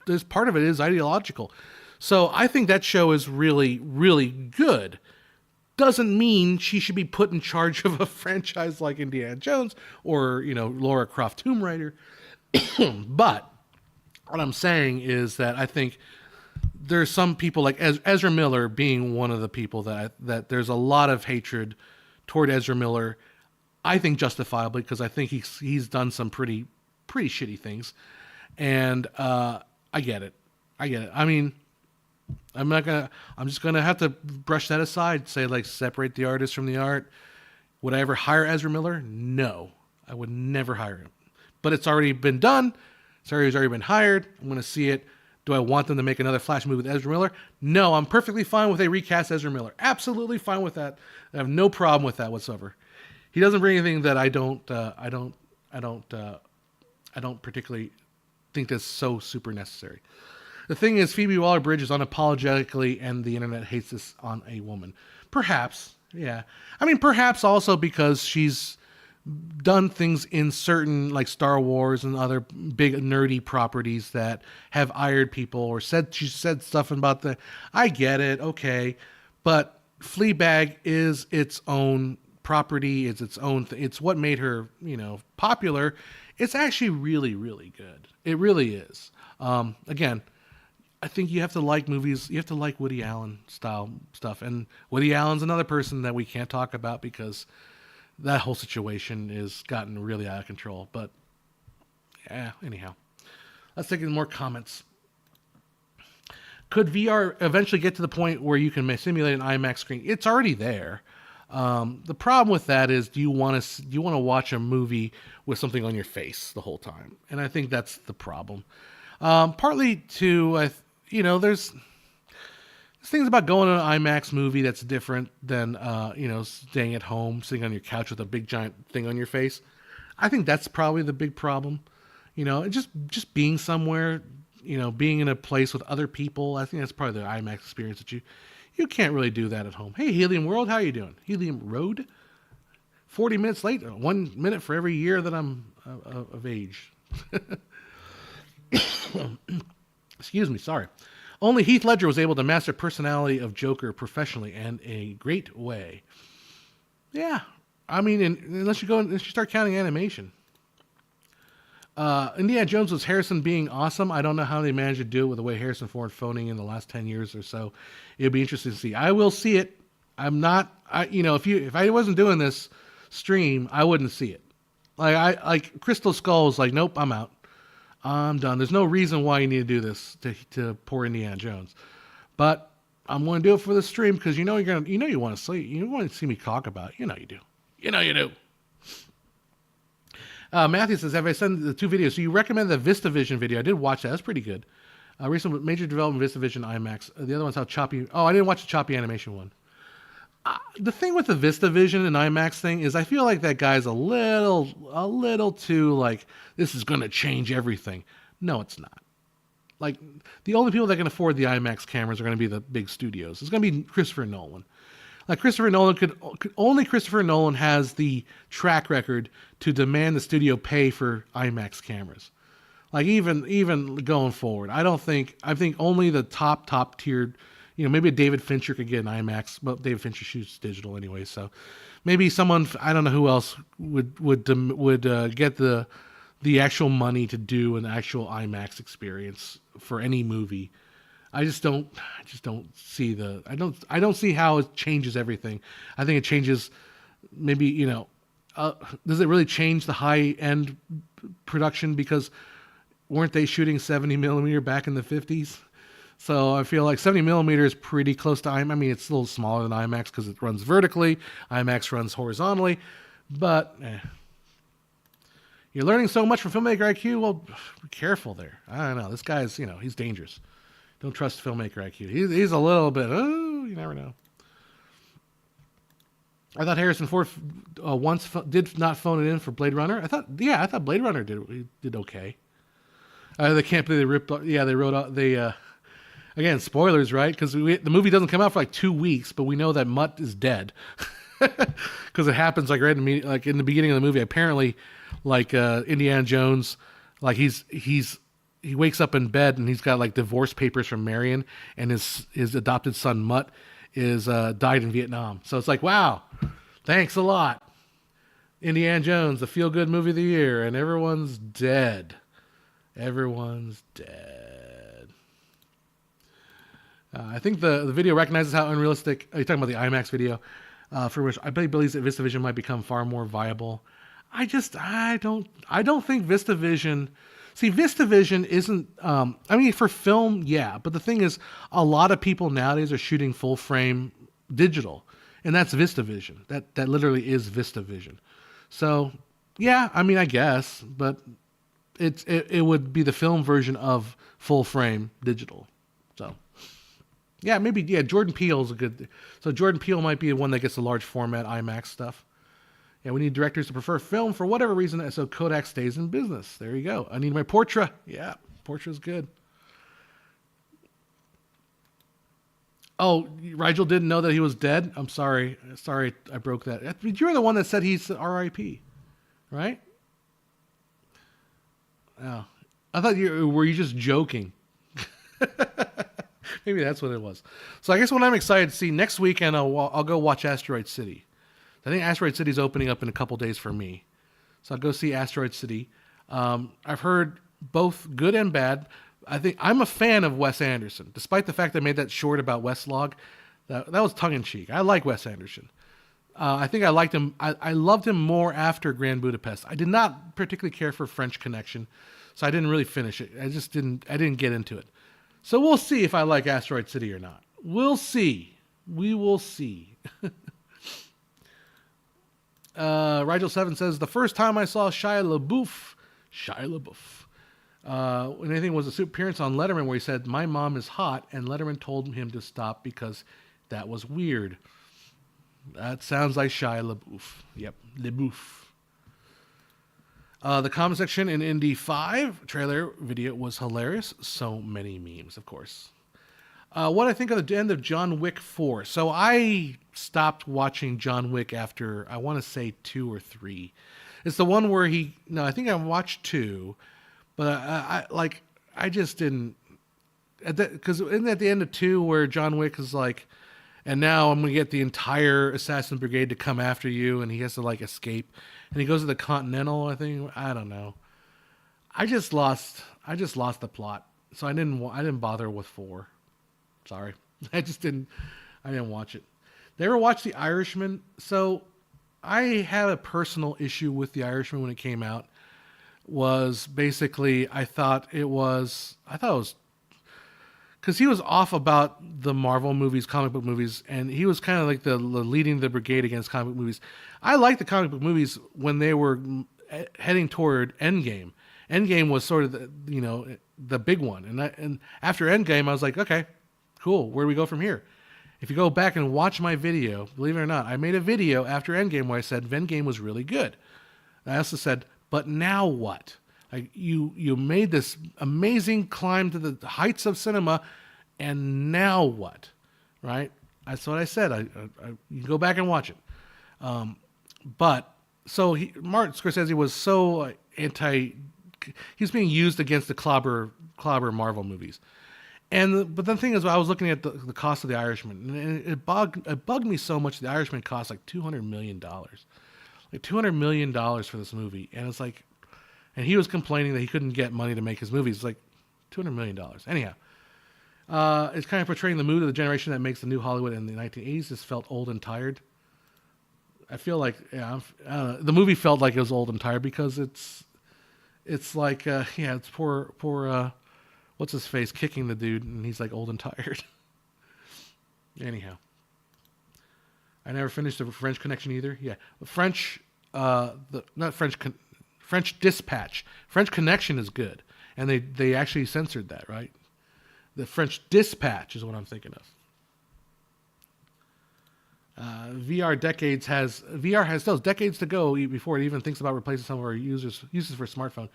there's part of it is ideological. So I think that show is really, really good. Doesn't mean she should be put in charge of a franchise like Indiana Jones or, Lara Croft Tomb Raider. But what I'm saying is that I think there's some people like Ezra Miller being one of the people that there's a lot of hatred toward Ezra Miller. I think justifiably, because I think he's done some pretty shitty things, and I get it. I mean, I'm just gonna have to brush that aside. Say, like, separate the artist from the art. Would I ever hire Ezra Miller? No, I would never hire him. But it's already been done. He's already been hired. I'm gonna see it. Do I want them to make another Flash movie with Ezra Miller? No, I'm perfectly fine with a recast Ezra Miller. Absolutely fine with that. I have no problem with that whatsoever. He doesn't bring anything that I don't particularly think that's so super necessary. The thing is, Phoebe Waller-Bridge is unapologetically, and the internet hates this on a woman. Perhaps, yeah. I mean, perhaps also because she's done things in certain, like Star Wars and other big nerdy properties that have ironed people, or she said stuff about the. I get it, okay, but Fleabag is its own property. It's its own. It's what made her, popular. It's actually really, really good. It really is. Again, I think you have to like movies. You have to like Woody Allen style stuff, and Woody Allen's another person that we can't talk about because that whole situation has gotten really out of control. But yeah, anyhow, let's take in more comments. Could VR eventually get to the point where you can simulate an IMAX screen? It's already there. The problem with that is, do you want to watch a movie with something on your face the whole time? And I think that's the problem. Partly to, there's things about going to an IMAX movie that's different than, staying at home, sitting on your couch with a big giant thing on your face. I think that's probably the big problem. Just being somewhere, being in a place with other people. I think that's probably the IMAX experience that you can't really do that at home. Hey, Helium World, how you doing? Helium Road? 40 minutes late. 1 minute for every year that I'm of age. Excuse me, sorry. Only Heath Ledger was able to master personality of Joker professionally and in a great way. Yeah, I mean, unless you start counting animation. Indiana Jones was Harrison being awesome. I don't know how they managed to do it with the way Harrison Ford phoning in the last 10 years or so. It'll be interesting to see. I will see it. I'm not, if I wasn't doing this stream, I wouldn't see it. Like Crystal Skull was like, nope, I'm out. I'm done. There's no reason why you need to do this to poor Indiana Jones. But I'm going to do it for the stream because you want to see. You want to see me talk about it. You do. You do. Matthew says, have I sent the 2 videos? So you recommend the VistaVision video. I did watch that. That's pretty good. Recent major development VistaVision IMAX. The other one's how choppy. Oh, I didn't watch the choppy animation one. The thing with the VistaVision and IMAX thing is I feel like that guy's a little too like, this is going to change everything. No, it's not. Like, the only people that can afford the IMAX cameras are going to be the big studios. It's going to be Christopher Nolan. Like Christopher Nolan has the track record to demand the studio pay for IMAX cameras. Like even going forward, I think only the top tiered, maybe a David Fincher could get an IMAX, but David Fincher shoots digital anyway. So maybe someone, I don't know who else would get the actual money to do an actual IMAX experience for any movie. I just don't see I don't see how it changes everything. I think it changes maybe, does it really change the high end production? Because weren't they shooting 70 millimeter back in the 50s? So I feel like 70 millimeter is pretty close to IMAX. I mean, it's a little smaller than IMAX because it runs vertically. IMAX runs horizontally, but you're learning so much from Filmmaker IQ. Well, be careful there. I don't know. This guy's, he's dangerous. Don't trust Filmmaker IQ. He's a little bit, you never know. I thought Harrison Ford once did not phone it in for Blade Runner. I thought Blade Runner did okay. They can't believe they ripped. Yeah, they wrote out. Again, spoilers, right? Because the movie doesn't come out for like 2 weeks, but we know that Mutt is dead because it happens like right in the beginning of the movie. Apparently, like Indiana Jones, like he wakes up in bed and he's got like divorce papers from Marion, and his adopted son Mutt is died in Vietnam. So it's like, wow, thanks a lot, Indiana Jones, the feel good movie of the year, and everyone's dead. Everyone's dead. I think the video recognizes how unrealistic. Are you talking about the IMAX video? For which I believes that VistaVision might become far more viable. I don't think VistaVision. See, VistaVision isn't. I mean, for film, yeah, but the thing is, a lot of people nowadays are shooting full frame digital, and that's VistaVision. That literally is VistaVision. So, yeah, I mean, I guess, but it would be the film version of full frame digital. So yeah, maybe Jordan Peele is a good. So Jordan Peele might be the one that gets the large format IMAX stuff. Yeah, we need directors to prefer film for whatever reason, so Kodak stays in business. There you go. I need my Portra. Yeah, Portra's good. Oh, Rigel didn't know that he was dead? I'm sorry. Sorry I broke that. You're the one that said he's RIP, right? Oh. I thought were you just joking? Maybe that's what it was. So I guess what I'm excited to see next weekend, I'll go watch Asteroid City. I think Asteroid City is opening up in a couple days for me. So I'll go see Asteroid City. I've heard both good and bad. I think I'm a fan of Wes Anderson, despite the fact I made that short about Westlog. That was tongue-in-cheek. I like Wes Anderson. I think I liked him. I loved him more after Grand Budapest. I did not particularly care for French Connection, so I didn't really finish it. I didn't get into it. So we'll see if I like Asteroid City or not. We'll see. We will see. Rigel7 says, the first time I saw Shia LaBeouf, when anything was a super appearance on Letterman where he said, my mom is hot, and Letterman told him to stop because that was weird. That sounds like Shia LaBeouf. Yep, LaBeouf. The comment section in Indy 5 trailer video was hilarious. So many memes, of course. What I think of the end of John Wick 4. So I stopped watching John Wick after, I want to say 2 or 3. It's the one where I think I watched 2, but I just didn't, because isn't at the end of 2 where John Wick is like, and now I'm going to get the entire assassin brigade to come after you, and he has to like escape, and he goes to the Continental, I think. I don't know. I just lost the plot, so I didn't bother with 4. Sorry, I didn't watch it. Did you ever watch The Irishman? So I had a personal issue with The Irishman when it came out. Was basically I thought it was because he was off about the Marvel movies, comic book movies, and he was kind of like the leading the brigade against comic book movies. I liked the comic book movies when they were heading toward Endgame. Endgame was sort of the big one, and after Endgame, I was like, okay, cool. Where do we go from here? If you go back and watch my video, believe it or not, I made a video after Endgame where I said Endgame was really good. I also said, but now what? Like you made this amazing climb to the heights of cinema, and now what? Right? That's what I said. You can go back and watch it. But so Martin Scorsese was so he's being used against the clobber Marvel movies. But the thing is, I was looking at the cost of The Irishman, and it bugged me so much. The Irishman cost like $200 million. Like $200 million for this movie. And it's like, and he was complaining that he couldn't get money to make his movies. It's like $200 million. Anyhow, it's kind of portraying the mood of the generation that makes the new Hollywood in the 1980s. Just felt old and tired. I feel like, the movie felt like it was old and tired because it's like, it's poor, what's his face kicking the dude, and he's like old and tired. Anyhow. I never finished the French Connection either. Yeah, French Dispatch. French Connection is good, and they actually censored that, right? The French Dispatch is what I'm thinking of. VR has still decades to go before it even thinks about replacing some of our uses for smartphone.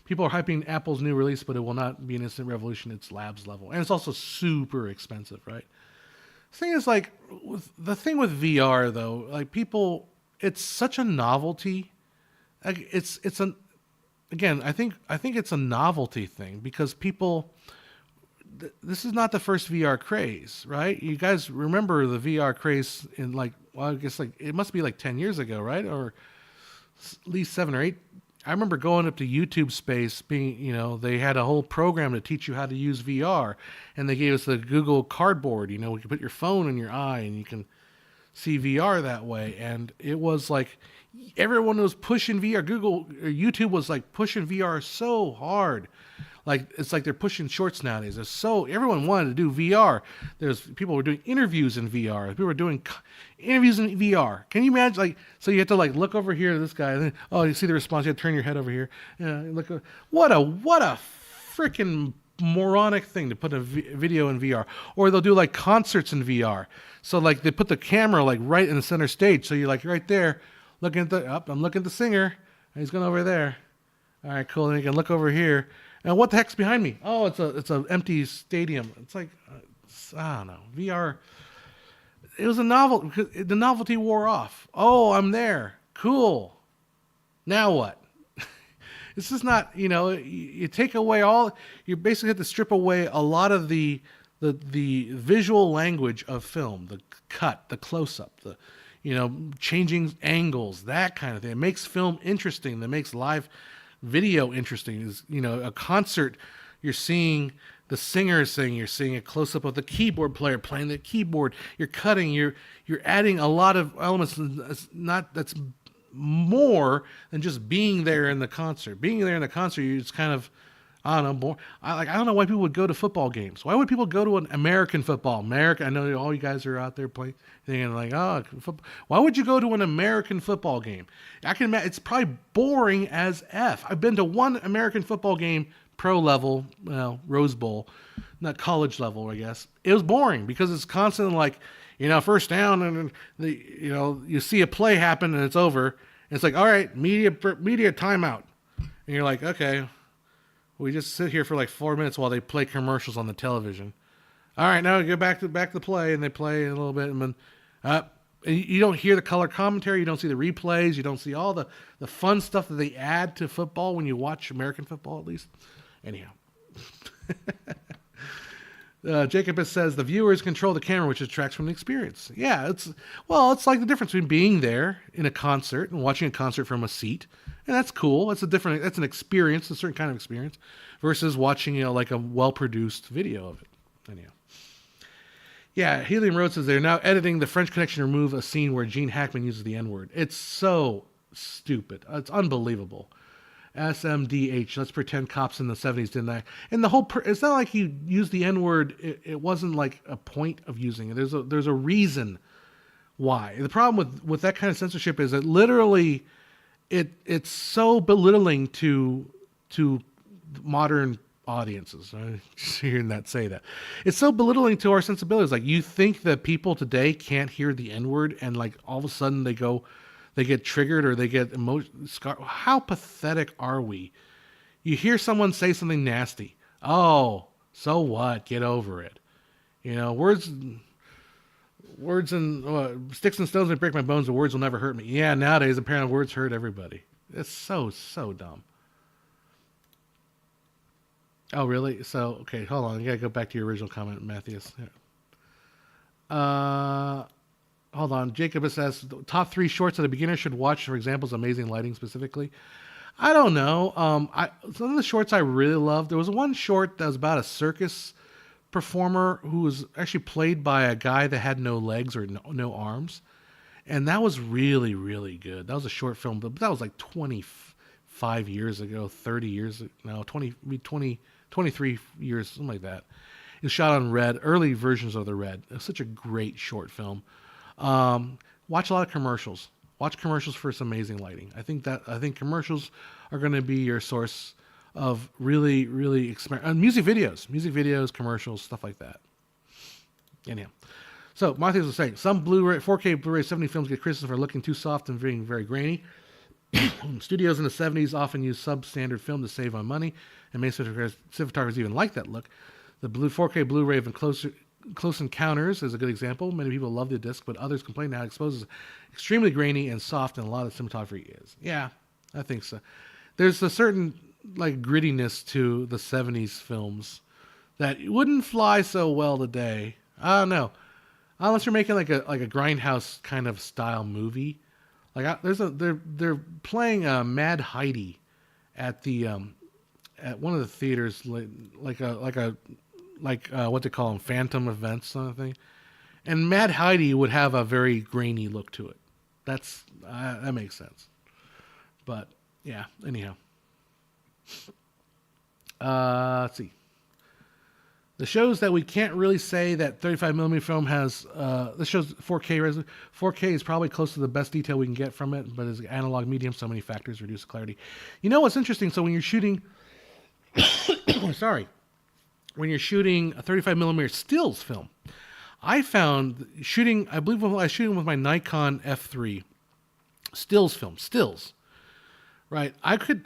People are hyping Apple's new release, but it will not be an instant revolution. It's labs level, and it's also super expensive, right? The thing is, like, the thing with VR though, like people, it's such a novelty. Like I think it's a novelty thing because people. This is not the first VR craze, right? You guys remember the VR craze in I guess it must be like 10 years ago, right? Or at least 7 or 8. I remember going up to YouTube Space they had a whole program to teach you how to use VR, and they gave us the Google Cardboard, we can put your phone in your eye and you can see VR that way. And it was like everyone was pushing VR. YouTube was like pushing VR so hard. Like it's like they're pushing shorts nowadays. There's everyone wanted to do VR. There's people were doing interviews in VR. People were doing interviews in VR. Can you imagine? Like, so you have to like look over here to this guy, and then you see the response. You have to turn your head over here. Look, what a freaking moronic thing to put a video in VR. Or they'll do like concerts in VR. So like they put the camera like right in the center stage. So you're like right there, looking at I'm looking at the singer. He's going over there. All right, cool. Then you can look over here. And what the heck's behind me? Oh, it's an empty stadium. It's like, I don't know. VR, it was a novel. The novelty wore off. Oh, I'm there. Cool. Now what? It's just not, you take away you basically have to strip away a lot of the visual language of film, the cut, the close-up, the, changing angles, that kind of thing. It makes film interesting. That makes live video interesting. Is a concert, you're seeing the singer sing, you're seeing a close-up of the keyboard player playing the keyboard. You're cutting, you're adding a lot of elements. That's more than just being there in the concert. Being there in the concert, it's kind of, I don't know, more. I don't know why people would go to football games. Why would people go to an American football? I know all you guys are out there playing, thinking like, football. Why would you go to an American football game? I can imagine it's probably boring as F. I've been to one American football game, pro level, Rose Bowl, not college level, I guess. It was boring because it's constantly like, first down, and you see a play happen and it's over. And it's like, all right, media timeout, and you're like, okay. We just sit here for like 4 minutes while they play commercials on the television. All right, now we go back to play, and they play a little bit, and then you don't hear the color commentary, you don't see the replays, you don't see all the fun stuff that they add to football when you watch American football, at least. Anyhow. Jacob says the viewers control the camera, which detracts from the experience. Yeah, it's like the difference between being there in a concert and watching a concert from a seat. And that's cool. That's an experience, a certain kind of experience, versus watching, like a well-produced video of it. Anyhow. Yeah, Helium Road says they're now editing The French Connection to remove a scene where Gene Hackman uses the N-word. It's so stupid. It's unbelievable. SMDH, let's pretend cops in the 70s didn't act. And the whole, it's not like he used the N-word. It wasn't like a point of using it. There's a reason why. The problem with that kind of censorship is that literally it's so belittling to modern audiences. I'm just hearing that say that. It's so belittling to our sensibilities. Like, you think that people today can't hear the N-word, and like all of a sudden they get triggered or they get How pathetic are we? You hear someone say something nasty. Oh, so what? Get over it. Words and sticks and stones may break my bones, but words will never hurt me. Yeah, nowadays apparently words hurt everybody. It's so dumb. Oh, really? So, okay, hold on. You gotta go back to your original comment, Matthias. Hold on. Jacob says, top 3 shorts that a beginner should watch, for example, is amazing lighting specifically. I don't know. Some of the shorts I really loved, there was one short that was about a circus performer who was actually played by a guy that had no legs or no arms. And that was really, really good. That was a short film, but that was like 25 years ago, 30 years ago, no, 23 years, something like that. It was shot on Red, early versions of the Red. It was such a great short film. Watch a lot of commercials. Watch commercials for some amazing lighting. I think commercials are going to be your source of really, really music videos, commercials, stuff like that. Anyhow, so Martha was saying some Blu-ray, 4K Blu-ray 70 films get criticized for looking too soft and being very grainy. Studios in the 70s often used substandard film to save on money, and many cinematographers even like that look. The 4K Blu-ray of Close Encounters is a good example. Many people love the disc, but others complain how it exposes extremely grainy and soft, and a lot of cinematography is. Yeah, I think so. There's a certain like grittiness to the 70s films that wouldn't fly so well today. I don't know. Unless you're making like a Grindhouse kind of style movie. Like they're playing Mad Heidi at the at one of the theaters, like what they call them, phantom events, something. And Mad Heidi would have a very grainy look to it. That makes sense. But yeah, anyhow. Let's see. The shows that we can't really say that 35 millimeter film has. This shows 4K resolution. 4K is probably close to the best detail we can get from it, but as analog medium, so many factors reduce the clarity. You know what's interesting? So when you're shooting, sorry, when you're shooting a 35 millimeter stills film, I found shooting. I believe when I was shooting with my Nikon F3 stills film, right? I could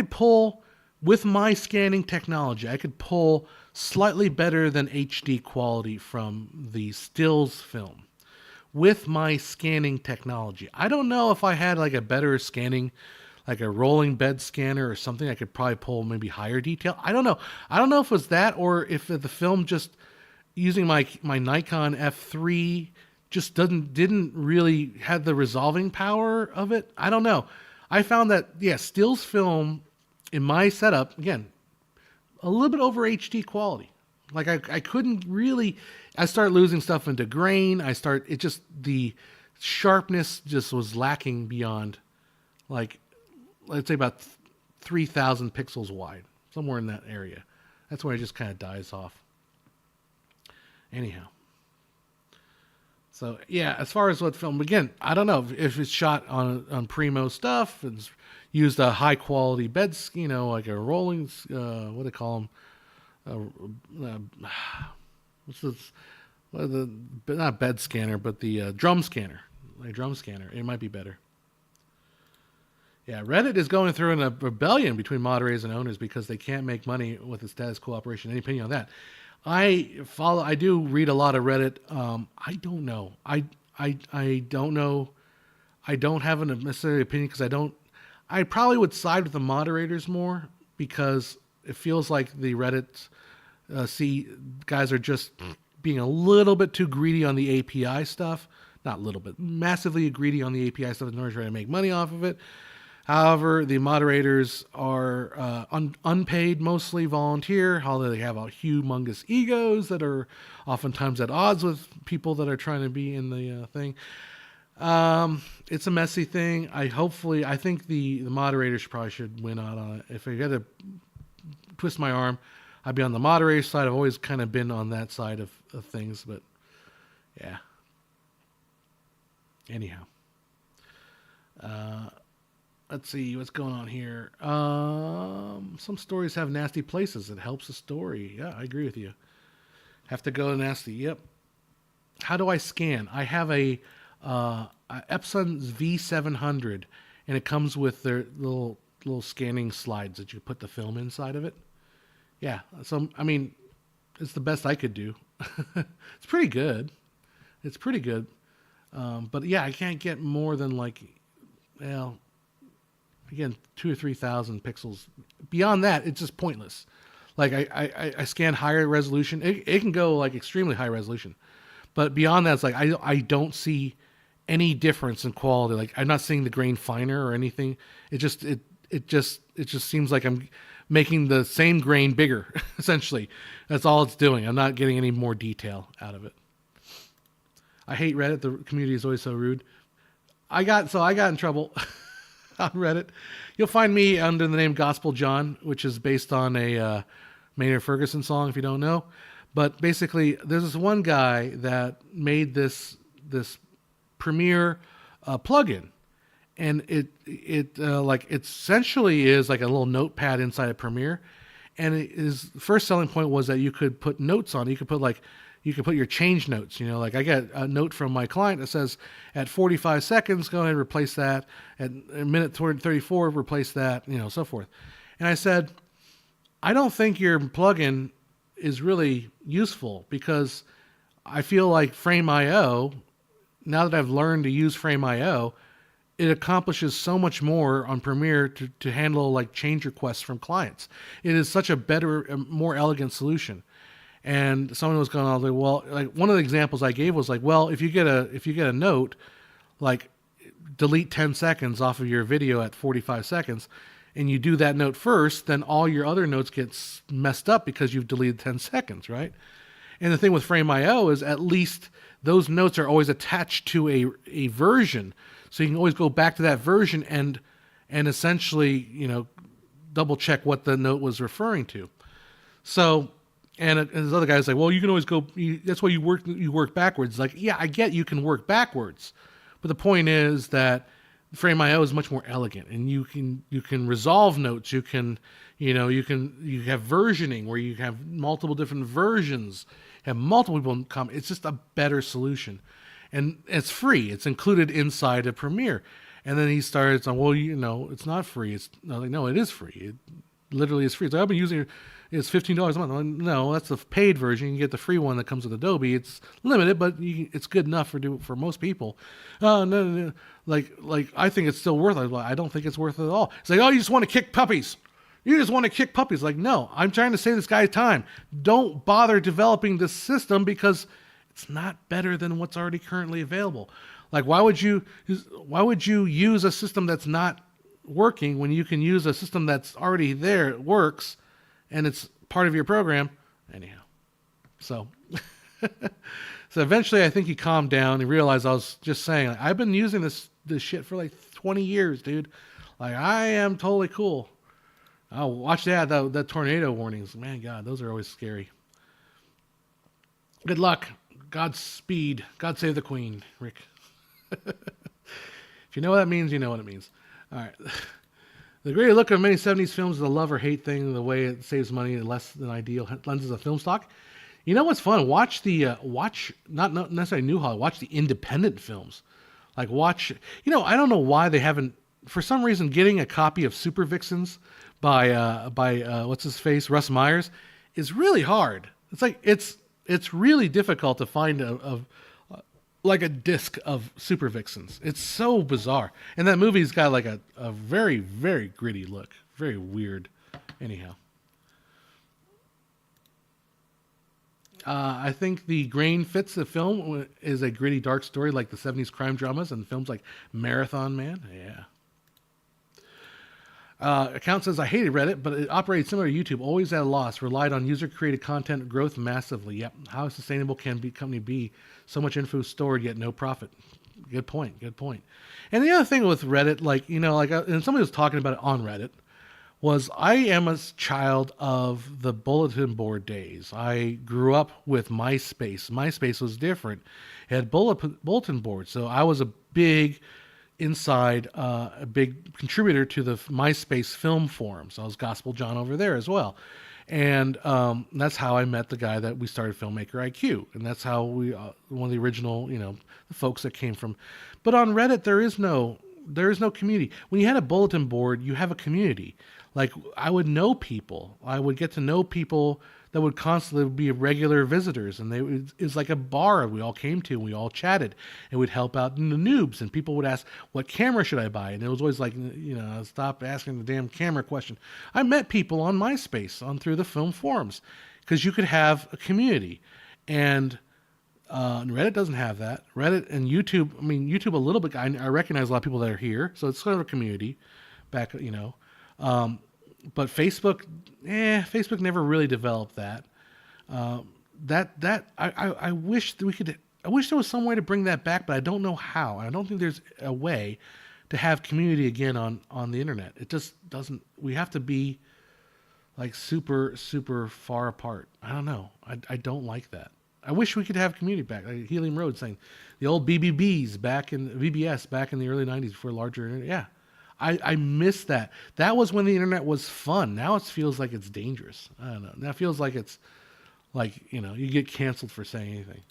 pull. With my scanning technology, I could pull slightly better than HD quality from the stills film with my scanning technology. I don't know if I had like a better scanning, like a rolling bed scanner or something. I could probably pull maybe higher detail. I don't know. I don't know if it was that or if the film just using my Nikon F3 just didn't really have the resolving power of it. I don't know. I found that, stills film in my setup, again, a little bit over HD quality. Like I couldn't really, I started losing stuff into grain. The sharpness just was lacking beyond, like, let's say about 3,000 pixels wide, somewhere in that area. That's where it just kind of dies off. Anyhow. So yeah, as far as what film, again, I don't know if it's shot on primo stuff, it's used a high quality beds, like a rolling, what do they call them? What's this? Not bed scanner, but the drum scanner. Like drum scanner. It might be better. Yeah, Reddit is going through a rebellion between moderators and owners because they can't make money with the status quo operation. Any opinion on that? I do read a lot of Reddit. I don't know. I don't know. I don't have a necessary opinion because I probably would side with the moderators more because it feels like the Reddit guys are just being a little bit too greedy on the API stuff. Not a little bit, massively greedy on the API stuff in order to try to make money off of it. However, the moderators are unpaid, mostly volunteer, although they have humongous egos that are oftentimes at odds with people that are trying to be in the thing. It's a messy thing. I think the moderators probably should win out on it. If I got to twist my arm, I'd be on the moderator side. I've always kind of been on that side of things, but yeah. Anyhow. Let's see what's going on here. Some stories have nasty places. It helps the story. Yeah, I agree with you. Have to go nasty. Yep. How do I scan? I have a Epson V700, and it comes with their little scanning slides that you put the film inside of it. Yeah. So I mean, it's the best I could do. It's pretty good. But yeah, I can't get more than again, 2,000 or 3,000 pixels. Beyond that, it's just pointless. Like I scan higher resolution. It can go like extremely high resolution, but beyond that, it's like I don't see any difference in quality. Like I'm not seeing the grain finer or anything. It just seems like I'm making the same grain bigger. Essentially, that's all it's doing. I'm not getting any more detail out of it. I hate Reddit. The community is always so rude. I got in trouble on Reddit. You'll find me under the name Gospel John, which is based on a Maynard Ferguson song, if you don't know. But basically, there's this one guy that made this Premiere plugin, and it essentially is like a little notepad inside of Premiere. And his first selling point was that you could put notes on it. You could put your change notes, like I get a note from my client that says at 45 seconds, go ahead and replace that. At a minute 34, replace that, so forth. And I said, I don't think your plugin is really useful because I feel like Frame.io, now that I've learned to use Frame.io, it accomplishes so much more on Premiere to handle like change requests from clients. It is such a better, more elegant solution. And someone was going on like one of the examples I gave was like, well, if you get a note, like delete 10 seconds off of your video at 45 seconds, and you do that note first, then all your other notes get messed up because you've deleted 10 seconds, right? And the thing with Frame.io is at least those notes are always attached to a version, so you can always go back to that version and and essentially, double check what the note was referring to. So, and this other guy's like, well, you can always go. That's why you work backwards. Like, yeah, I get you can work backwards, but the point is that Frame.io is much more elegant, and you can resolve notes. You can, you have versioning where you have multiple different versions, have multiple people come. It's just a better solution, and it's free. It's included inside of Premiere. And then he starts on, well, it's not free. It's no, it is free. It literally is free. So I've been using it. It's $15 a month. Like, no, that's the paid version. You can get the free one that comes with Adobe. It's limited, but it's good enough for most people. No. Like I think it's still worth it. I don't think it's worth it at all. It's like, oh, you just want to kick puppies. You just want to kick puppies. Like, no, I'm trying to save this guy's time. Don't bother developing this system because it's not better than what's already currently available. Like, why would you use a system that's not working when you can use a system that's already there, it works, and it's part of your program? Anyhow, so eventually I think he calmed down and realized I was just saying, like, I've been using this shit for like 20 years, dude. Like, I am totally cool. Oh, watch that tornado warnings. Man, God, those are always scary. Good luck. Godspeed. God save the Queen, Rick. If you know what that means, you know what it means. All right. The greater look of many 70s films is a love or hate thing, the way it saves money and less than ideal lenses of film stock. You know what's fun? Watch not necessarily new Hollywood, watch the independent films. Like watch, I don't know why they haven't, for some reason, getting a copy of Super Vixens by what's his face, Russ Myers, is really hard. It's like, it's really difficult to find like a disc of Super Vixens. It's so bizarre. And that movie's got like a very, very gritty look. Very weird. Anyhow. I think the grain fits the film is a gritty, dark story like the 70s crime dramas and films like Marathon Man. Yeah. Account says, I hated Reddit, but it operated similar to YouTube, always at a loss, relied on user-created content growth massively. Yep. How sustainable can a company be? So much info stored, yet no profit. Good point. And the other thing with Reddit, and somebody was talking about it on Reddit, was I am a child of the bulletin board days. I grew up with MySpace. MySpace was different. It had bulletin boards, so I was a big contributor to the MySpace film forums. I was Gospel John over there as well. And that's how I met the guy that we started Filmmaker IQ. And that's how we, one of the original, the folks that came from. But on Reddit, there is no community. When you had a bulletin board, you have a community. Like, I would know people. I would get to know people that would constantly be regular visitors, and it was like a bar we all came to, and we all chatted, and we'd help out the noobs, and people would ask, what camera should I buy? And it was always like, stop asking the damn camera question. I met people on MySpace, through the film forums, because you could have a community, and Reddit doesn't have that. Reddit and YouTube, YouTube a little bit, I recognize a lot of people that are here, so it's sort of a community back, but Facebook, Facebook never really developed that. I wish that I wish there was some way to bring that back, but I don't know how. I don't think there's a way to have community again on the internet. It just doesn't. We have to be like super, super far apart. I don't know. I don't like that. I wish we could have community back. Like Helium Road saying the old BBBs back in VBS back in the early 90s before larger internet. Yeah. I miss that. That was when the internet was fun. Now it feels like it's dangerous. I don't know. Now it feels like it's like, you get canceled for saying anything.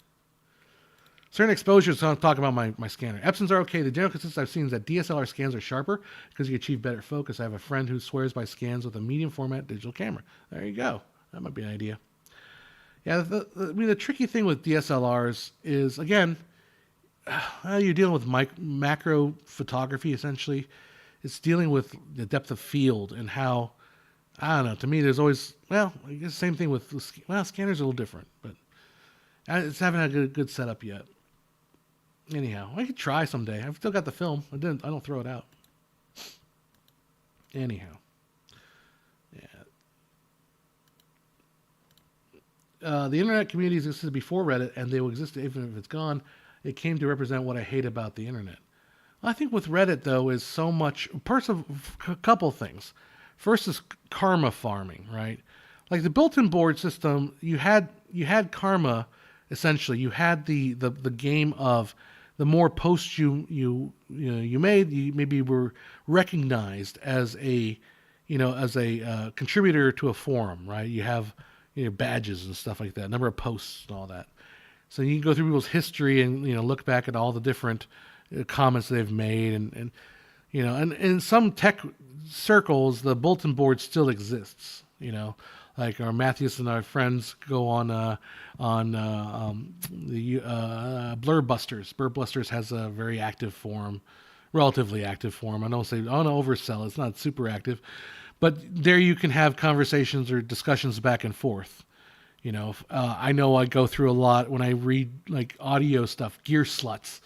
Certain exposures, so I'm talking about my scanner. Epsons are okay. The general consensus I've seen is that DSLR scans are sharper because you achieve better focus. I have a friend who swears by scans with a medium format digital camera. There you go. That might be an idea. Yeah, the tricky thing with DSLRs is, again, you're dealing with macro photography, essentially. It's dealing with the depth of field and how, I don't know, to me there's always, I guess the same thing with, scanners are a little different, but it's haven't had a good setup yet. Anyhow, I could try someday. I've still got the film. I don't throw it out. Anyhow. Yeah. The internet community existed before Reddit, and they will exist even if it's gone. It came to represent what I hate about the internet. I think with Reddit though is so much. First of a couple things. First is karma farming, right? Like the built-in board system, you had karma. Essentially, you had the game of the more posts you made, you maybe were recognized as a contributor to a forum, right? You have badges and stuff like that, number of posts and all that. So you can go through people's history and look back at all the different comments they've made, and in some tech circles, the bulletin board still exists. Like our Matthews and our friends go on the Blurbusters. Blurbusters has a very active forum, relatively active forum. I don't oversell it. It's not super active, but there you can have conversations or discussions back and forth. I know I go through a lot when I read like audio stuff. Gear Sluts.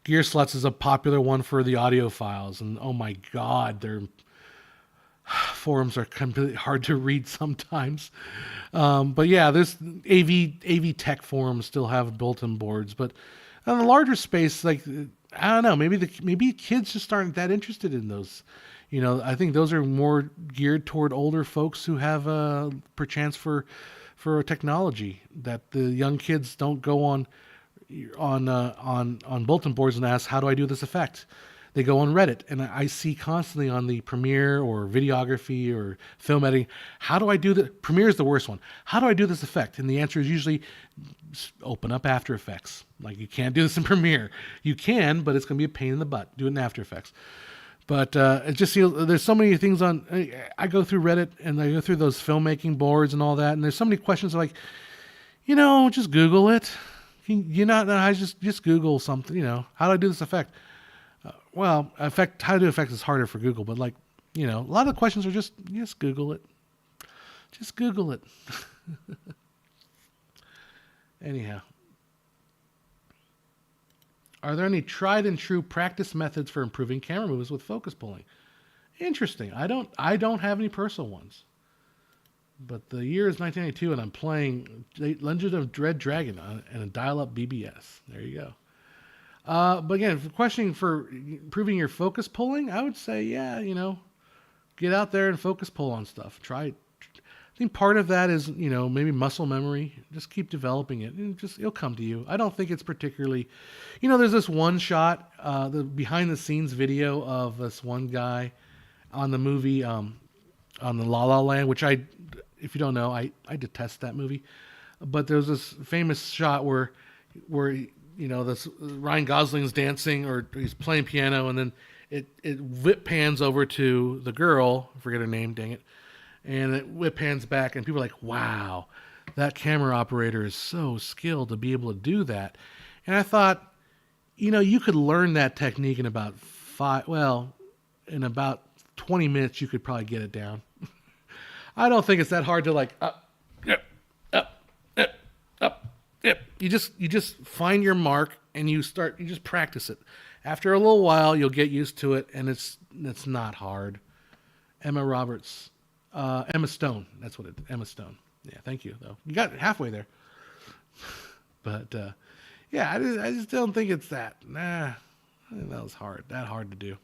Gear Sluts is a popular one for the audio files, and oh my god, their forums are completely hard to read sometimes. But yeah, there's AV tech forums still have bulletin boards, but on the larger space, like I don't know, maybe kids just aren't that interested in those. I think those are more geared toward older folks who have perchance for technology, that the young kids don't go on bulletin boards and ask, how do I do this effect? They go on Reddit, and I see constantly on the Premiere or videography or film editing, how do I do the Premiere is the worst one. How do I do this effect? And the answer is usually open up After Effects. Like, you can't do this in Premiere. You can, but it's going to be a pain in the butt. Do it in After Effects. But it just there's so many things on. I go through Reddit and I go through those filmmaking boards and all that, and there's so many questions like, just Google it. You not know how just Google something. How do I do this effect? How to do effects is harder for Google, but a lot of the questions are just Google it. Just Google it. Anyhow. Are there any tried and true practice methods for improving camera movements with focus pulling? Interesting. I don't have any personal ones. But the year is 1982 and I'm playing Legend of Dread Dragon and a dial-up BBS. There you go. But again, questioning for improving your focus pulling, I would say, get out there and focus pull on stuff. Try it. I think part of that is, maybe muscle memory. Just keep developing it and it'll come to you. I don't think it's particularly, there's this one shot, the behind the scenes video of this one guy on the movie, on the La La Land, which if you don't know, I detest that movie. But there's this famous shot where this Ryan Gosling's dancing or he's playing piano, and then it whip pans over to the girl. I forget her name, dang it. And it whip pans back, and people are like, wow, that camera operator is so skilled to be able to do that. And I thought, you could learn that technique in about 20 minutes, you could probably get it down. I don't think it's that hard to up. You just find your mark and you just practice it. After a little while, you'll get used to it, and it's not hard. Emma Stone. That's what Emma Stone. Yeah, thank you, though. You got halfway there. But, I just don't think it's that. Nah, I think that was hard. That hard to do.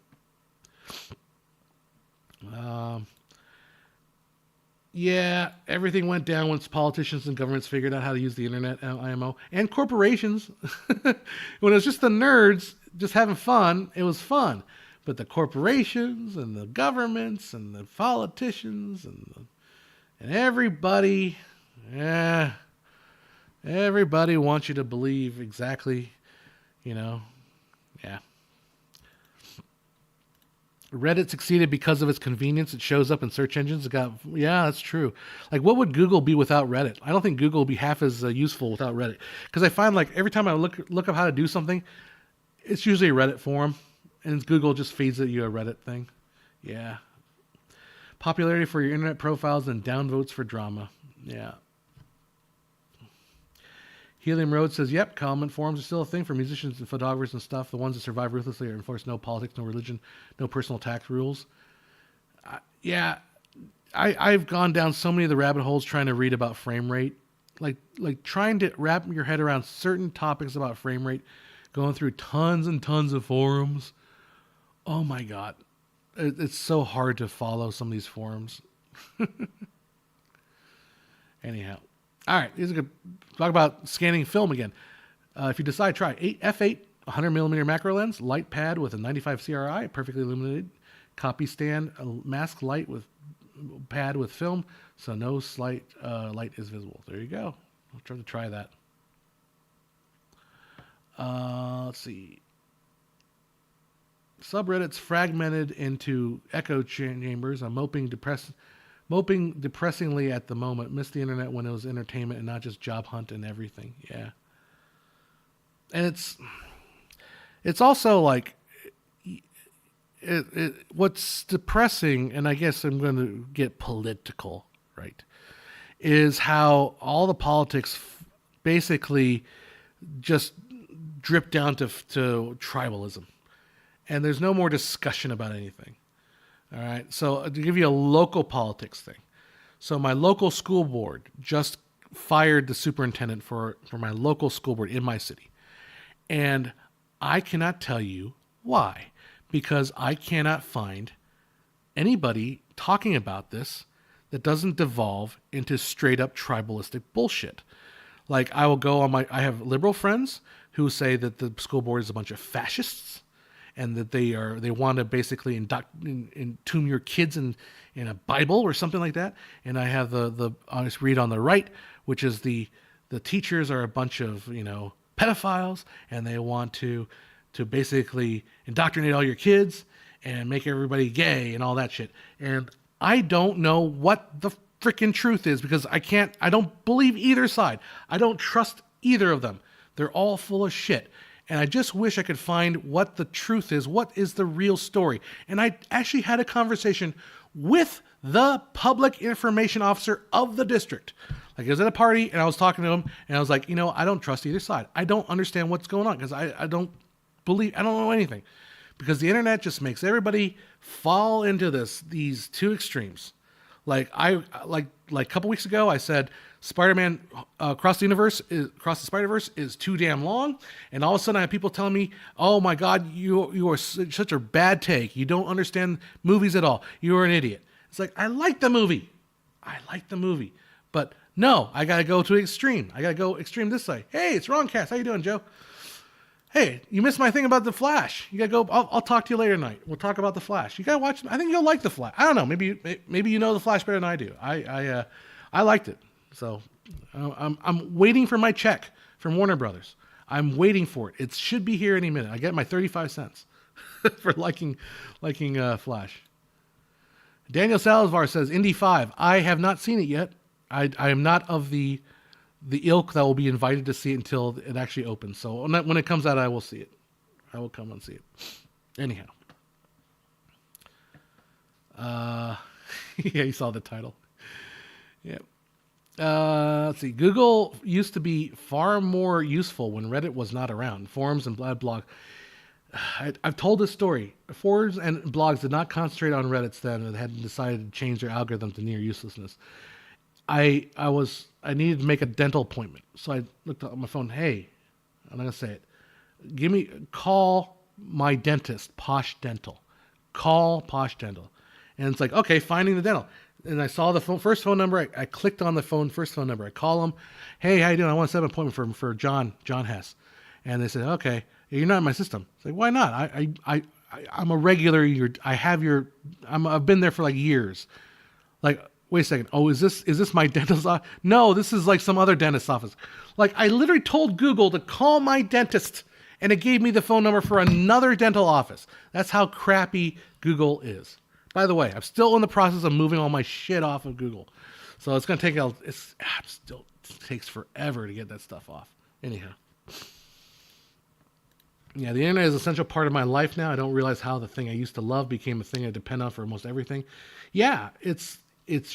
Yeah, everything went down once politicians and governments figured out how to use the internet, IMO, and corporations. When it was just the nerds just having fun, it was fun. But the corporations and the governments and the politicians and everybody, everybody wants you to believe exactly, yeah. Reddit succeeded because of its convenience. It shows up in search engines. That's true. Like, what would Google be without Reddit? I don't think Google would be half as useful without Reddit. Because I find every time I look up how to do something, it's usually a Reddit forum, and Google just feeds you a Reddit thing. Yeah. Popularity for your internet profiles and downvotes for drama. Yeah. Helium Road says, yep, comment forums are still a thing for musicians and photographers and stuff. The ones that survive ruthlessly or enforce no politics, no religion, no personal tax rules. I've gone down so many of the rabbit holes trying to read about frame rate. Like trying to wrap your head around certain topics about frame rate, going through tons and tons of forums. Oh my God. It's so hard to follow some of these forums. Anyhow. All right. Here's a good talk about scanning film again. If you decide, try f8 100 millimeter macro lens, light pad with a 95 CRI, perfectly illuminated, copy stand, a mask light with pad with film, so no slight light is visible. There you go. I'll try to try that. Let's see. Subreddits fragmented into echo chambers. I'm moping depressingly at the moment. Missed the internet when it was entertainment and not just job hunt and everything. Yeah. And it's also like what's depressing, and I guess I'm going to get political, right, is how all the politics basically just drip down to tribalism. And there's no more discussion about anything. All right. So to give you a local politics thing. So my local school board just fired the superintendent for my local school board in my city. And I cannot tell you why, because I cannot find anybody talking about this that doesn't devolve into straight up tribalistic bullshit. Like I will go on I have liberal friends who say that the school board is a bunch of fascists and that they want to basically entomb your kids in a Bible or something like that. And I have the honest read on the right, which is the teachers are a bunch of, pedophiles, and they want to basically indoctrinate all your kids and make everybody gay and all that shit. And I don't know what the freaking truth is, because I don't believe either side. I don't trust either of them. They're all full of shit. And I just wish I could find what the truth is. What is the real story? And I actually had a conversation with the public information officer of the district. Like I was at a party and I was talking to him and I was like, I don't trust either side. I don't understand what's going on because I don't know anything, because the internet just makes everybody fall into these two extremes. Like a couple weeks ago, I said Spider-Man Across the Spider-Verse is too damn long, and all of a sudden I have people telling me, "Oh my God, you are such a bad take. You don't understand movies at all. You are an idiot." It's like, I like the movie, but no, I got to go to extreme. I got to go extreme this way. Hey, it's Ron Cass. How you doing, Joe? Hey, you missed my thing about The Flash. You got to go. I'll talk to you later tonight. We'll talk about The Flash. You got to watch. I think you'll like The Flash. I don't know. Maybe you know The Flash better than I do. I liked it. So I'm waiting for my check from Warner Brothers. I'm waiting for it. It should be here any minute. I get my 35 cents for liking Flash. Daniel Salazar says, Indy 5. I have not seen it yet. I am not of the ilk that will be invited to see it until it actually opens. So when it comes out, I will see it. I will come and see it. Anyhow. Yeah, you saw the title. Yeah. Let's see. Google used to be far more useful when Reddit was not around. Forums and blogs. I've told this story. Forums and blogs did not concentrate on Reddits then and had decided to change their algorithm to near uselessness. I needed to make a dental appointment. So I looked on my phone. Hey, I'm not going to say it. Call my dentist, Posh Dental. Call Posh Dental. And it's like, okay, finding the dental. And I saw the first phone number. I clicked on the first phone number. I call them. Hey, how you doing? I want to set up an appointment for John Hess. And they said, okay, you're not in my system. It's like, why not? I'm a regular. I've been there for like years. Like, wait a second. Oh, is this my dentist's office? No, this is like some other dentist's office. Like, I literally told Google to call my dentist, and it gave me the phone number for another dental office. That's how crappy Google is. By the way, I'm still in the process of moving all my shit off of Google. So it's going to take it takes forever to get that stuff off. Anyhow. Yeah, the internet is an essential part of my life now. I don't realize how the thing I used to love became a thing I depend on for almost everything. Yeah, it's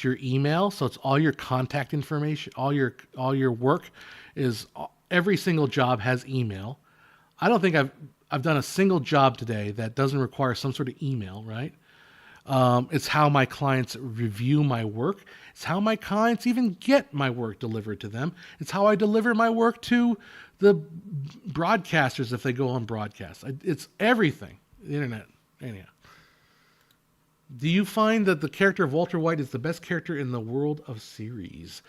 your email, so it's all your contact information, all your work is, every single job has email. I don't think I've done a single job today that doesn't require some sort of email, right? It's how my clients review my work. It's how my clients even get my work delivered to them. It's how I deliver my work to the broadcasters if they go on broadcast. It's everything. The internet. Anyhow. Do you find that the character of Walter White is the best character in the world of series?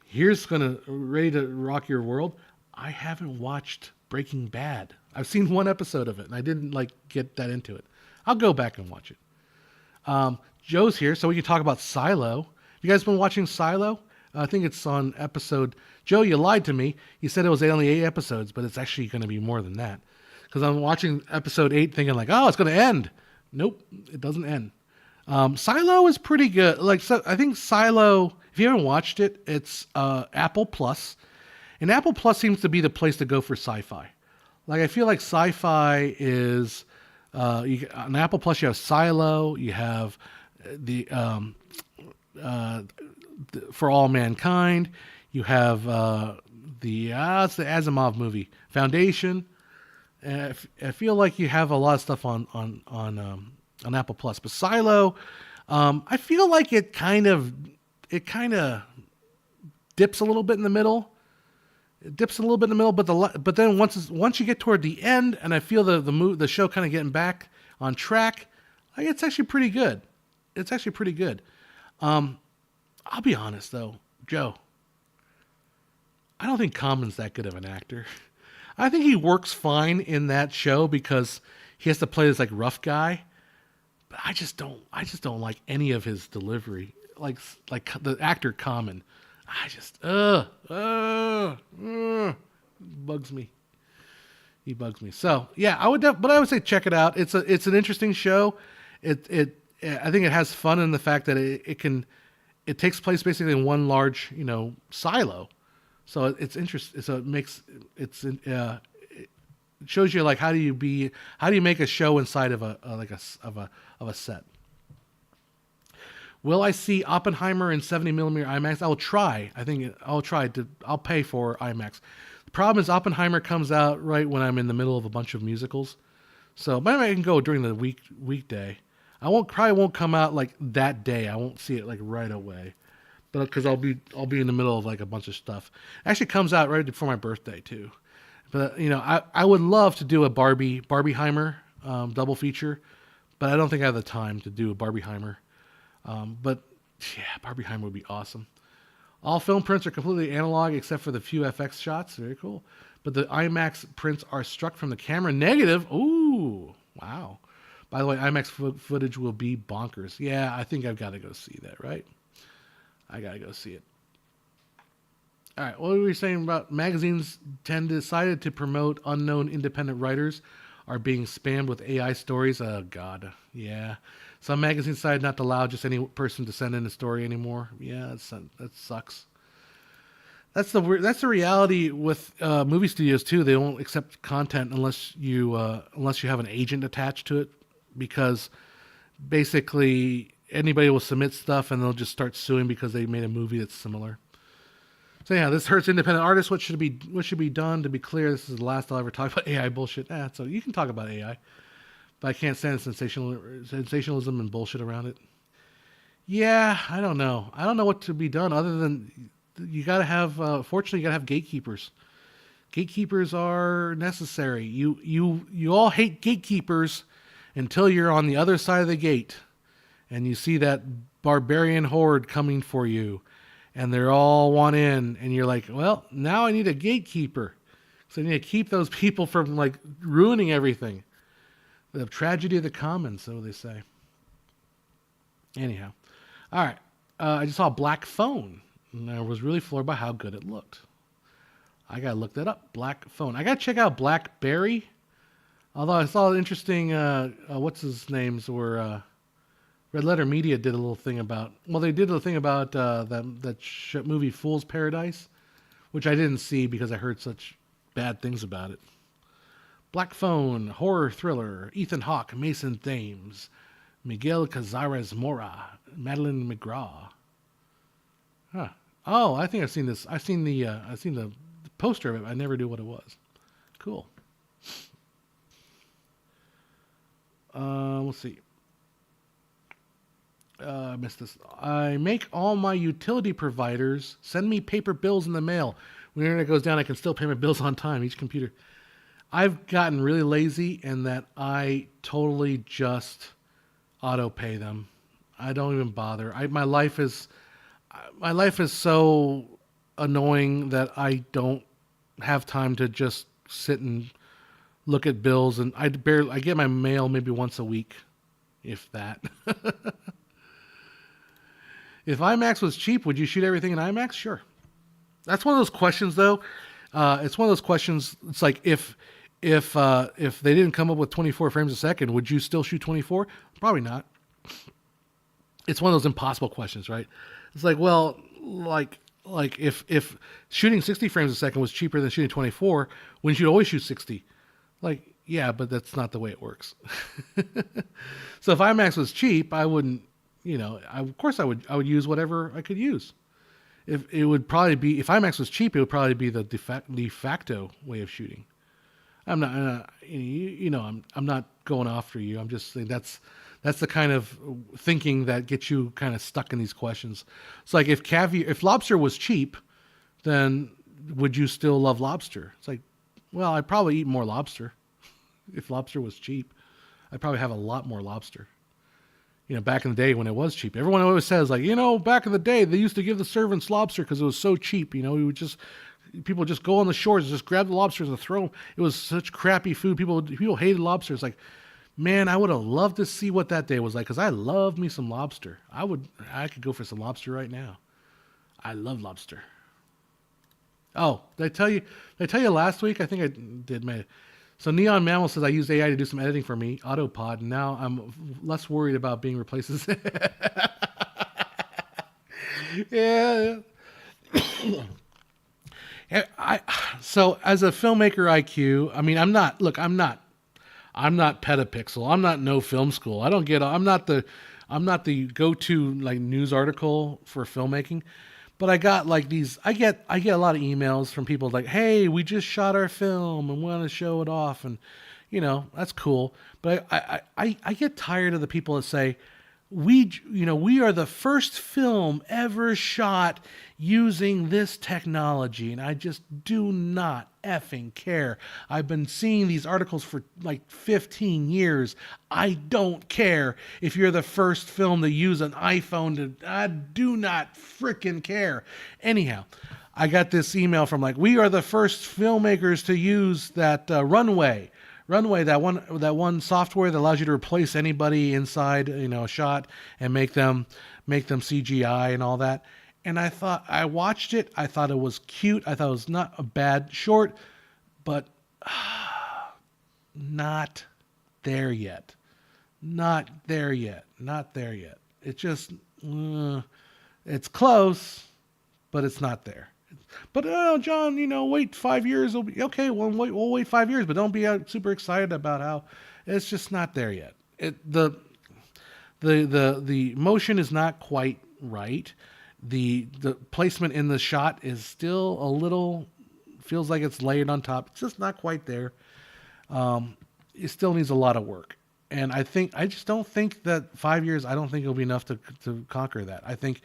Here's ready to rock your world. I haven't watched Breaking Bad. I've seen one episode of it, and I didn't get that into it. I'll go back and watch it. Joe's here, so we can talk about Silo. You guys been watching Silo? I think it's on episode... Joe, you lied to me. You said it was only 8 episodes, but it's actually going to be more than that. Because I'm watching episode 8 thinking it's going to end. Nope, it doesn't end. Silo is pretty good. I think Silo, if you haven't watched it, it's Apple Plus. And Apple Plus seems to be the place to go for sci-fi. I feel like sci-fi is... on Apple Plus, you have Silo, you have the For All Mankind, you have it's the Asimov movie, Foundation. And I feel like you have a lot of stuff on Apple Plus, but Silo, I feel like it kind of dips a little bit in the middle. It dips a little bit in the middle, but then once you get toward the end, and I feel the show kind of getting back on track, it's actually pretty good. It's actually pretty good. I'll be honest though, Joe. I don't think Common's that good of an actor. I think he works fine in that show because he has to play this rough guy, but I just don't like any of his delivery. Like the actor Common, I just bugs me. He bugs me. So yeah, I would say check it out. It's an interesting show. I think it has fun in the fact that it takes place basically in one large silo. So it's interesting. So it shows you how do you make a show inside of a set. Will I see Oppenheimer in 70mm IMAX? I'll try. I'll pay for IMAX. The problem is Oppenheimer comes out right when I'm in the middle of a bunch of musicals. So maybe I can go during the weekday. Probably won't come out that day. I won't see it right away. But because I'll be in the middle of a bunch of stuff. It actually comes out right before my birthday too. But I would love to do a Barbieheimer double feature, but I don't think I have the time to do a Barbieheimer. But yeah, Barbieheimer would be awesome. All film prints are completely analog except for the few FX shots. Very cool. But the IMAX prints are struck from the camera negative. Ooh, wow. By the way, IMAX footage will be bonkers. Yeah, I think I've got to go see that, right? I got to go see it. All right, what were we saying about magazines decided to promote unknown independent writers are being spammed with AI stories? Oh, God. Yeah. Some magazines decided not to allow just any person to send in a story anymore. Yeah, that sucks. That's the reality with movie studios too. They won't accept content unless you have an agent attached to it, because basically anybody will submit stuff and they'll just start suing because they made a movie that's similar. So yeah, this hurts independent artists. What should be done? To be clear, this is the last I'll ever talk about AI bullshit. So you can talk about AI, but I can't stand sensationalism and bullshit around it. Yeah, I don't know. I don't know what to be done other than you got to have. Fortunately, you got to have gatekeepers. Gatekeepers are necessary. You all hate gatekeepers until you're on the other side of the gate, and you see that barbarian horde coming for you. And they're all want in, and you're like, well, now I need a gatekeeper. So I need to keep those people from ruining everything. The tragedy of the commons, so they say. Anyhow. All right. I just saw Black Phone, and I was really floored by how good it looked. I got to look that up. Black Phone. I got to check out Blackberry. Although I saw interesting, what's his names were... Red Letter Media did a little thing about... Well, they did a thing about that movie Fool's Paradise, which I didn't see because I heard such bad things about it. Black Phone, horror thriller, Ethan Hawke, Mason Thames, Miguel Cazares Mora, Madeline McGraw. Huh. Oh, I think I've seen this. I've seen the poster of it. I never knew what it was. Cool. Let's see. I missed this. I make all my utility providers send me paper bills in the mail. When the internet goes down, I can still pay my bills on time. Each computer. I've gotten really lazy in that I totally just auto pay them. I don't even bother. My life is so annoying that I don't have time to just sit and look at bills, and I get my mail maybe once a week, if that. If IMAX was cheap, would you shoot everything in IMAX? Sure. That's one of those questions, though. It's one of those questions. It's like if they didn't come up with 24 frames a second, would you still shoot 24? Probably not. It's one of those impossible questions, right? It's like, well, like if shooting 60 frames a second was cheaper than shooting 24, wouldn't you always shoot 60? Like, yeah, but that's not the way it works. So if IMAX was cheap, I wouldn't, of course I would use whatever I could use. If it would probably be, if IMAX was cheap, it would probably be the de facto way of shooting. I'm not, I'm not going after you. I'm just saying that's the kind of thinking that gets you kind of stuck in these questions. It's like if lobster was cheap, then would you still love lobster? It's like, well, I'd probably eat more lobster. If lobster was cheap, I'd probably have a lot more lobster. Back in the day when it was cheap, everyone always says like, back in the day they used to give the servants lobster because it was so cheap. People would just go on the shores and just grab the lobsters and throw them. It was such crappy food. People hated lobsters. Like, man, I would have loved to see what that day was like because I love me some lobster. I could go for some lobster right now. I love lobster. Oh, did I tell you? Did I tell you last week? I think I did. So Neon Mammal says I used AI to do some editing for me, Autopod, and now I'm less worried about being replaced. Yeah. So as a filmmaker IQ, I mean, I'm not Petapixel. I'm not no film school. I'm not the go-to like news article for filmmaking. But I get a lot of emails from people like, "Hey, we just shot our film and want to show it off," and that's cool. But I get tired of the people that say, we are the first film ever shot using this technology, and I just do not effing care. I've been seeing these articles for like 15 years. I don't care if you're the first film to use an iPhone. I do not freaking care. Anyhow, I got this email from like, we are the first filmmakers to use that Runway, that one software that allows you to replace anybody inside a shot and make them CGI and all that. And I watched it. I thought it was cute. I thought it was not a bad short, but not there yet. Not there yet. Not there yet. It's just, it's close, but it's not there. But John, wait 5 years. It'll be okay. We'll wait 5 years, but don't be super excited about how it's just not there yet. The motion is not quite right. The placement in the shot is still a little, feels like it's layered on top. It's just not quite there. It still needs a lot of work. And I just don't think that 5 years, I don't think it'll be enough to conquer that. I think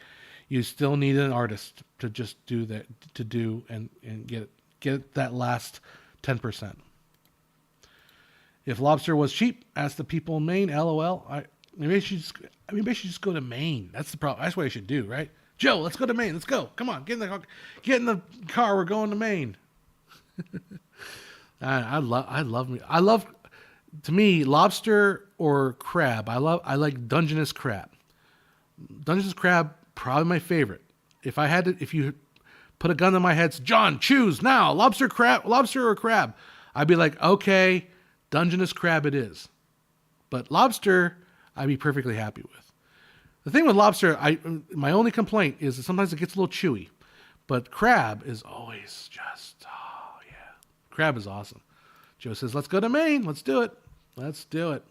you still need an artist to just do that, and get that last 10%. If lobster was cheap, ask the people in Maine, LOL. Maybe I should just go to Maine. That's the problem. That's what I should do, right? Joe, let's go to Maine. Let's go. Come on, get in the car. We're going to Maine. I love. To me, lobster or crab. I like Dungeness crab. Dungeness crab, probably my favorite. If you put a gun to my head, John, choose now, lobster or crab. I'd be like, okay, Dungeness crab it is. But lobster, I'd be perfectly happy with. The thing with lobster, my only complaint is that sometimes it gets a little chewy. But crab is always just, oh yeah. Crab is awesome. Joe says, let's go to Maine. Let's do it. Let's do it.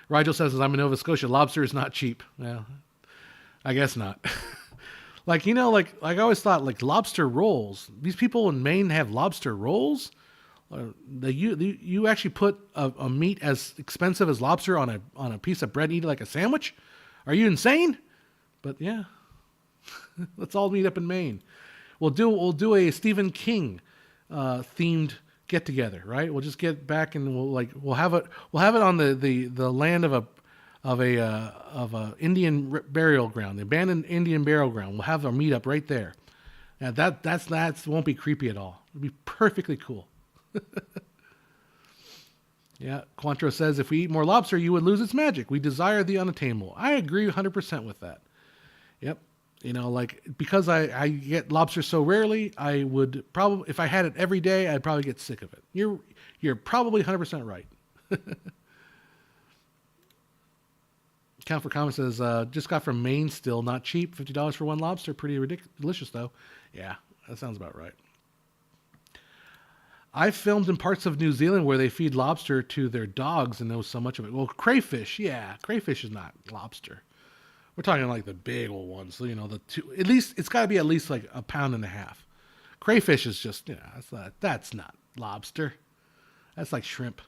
Rigel says, I'm in Nova Scotia. Lobster is not cheap. Well, I guess not. Like I always thought, like lobster rolls. These people in Maine have lobster rolls. You actually put a meat as expensive as lobster on a piece of bread and eat it like a sandwich? Are you insane? But yeah, let's all meet up in Maine. We'll do a Stephen King themed get together, right? We'll just get back and we'll have it on the land of a Indian burial ground, the abandoned Indian burial ground. We'll have our meetup right there. Now that won't be creepy at all. It'll be perfectly cool. Yeah, Quantro says, if we eat more lobster, you would lose its magic. We desire the unattainable. I agree 100% with that. Yep. Because I get lobster so rarely, I would probably, if I had it every day, I'd probably get sick of it. You're probably 100% right. Count for Comment says, just got from Maine still, not cheap. $50 for one lobster. Pretty delicious, though. Yeah, that sounds about right. I filmed in parts of New Zealand where they feed lobster to their dogs and know so much of it. Well, crayfish, yeah. Crayfish is not lobster. We're talking like the big old ones. So, the two, at least, it's got to be at least like 1.5 pounds. Crayfish is just, that's not lobster. That's like shrimp.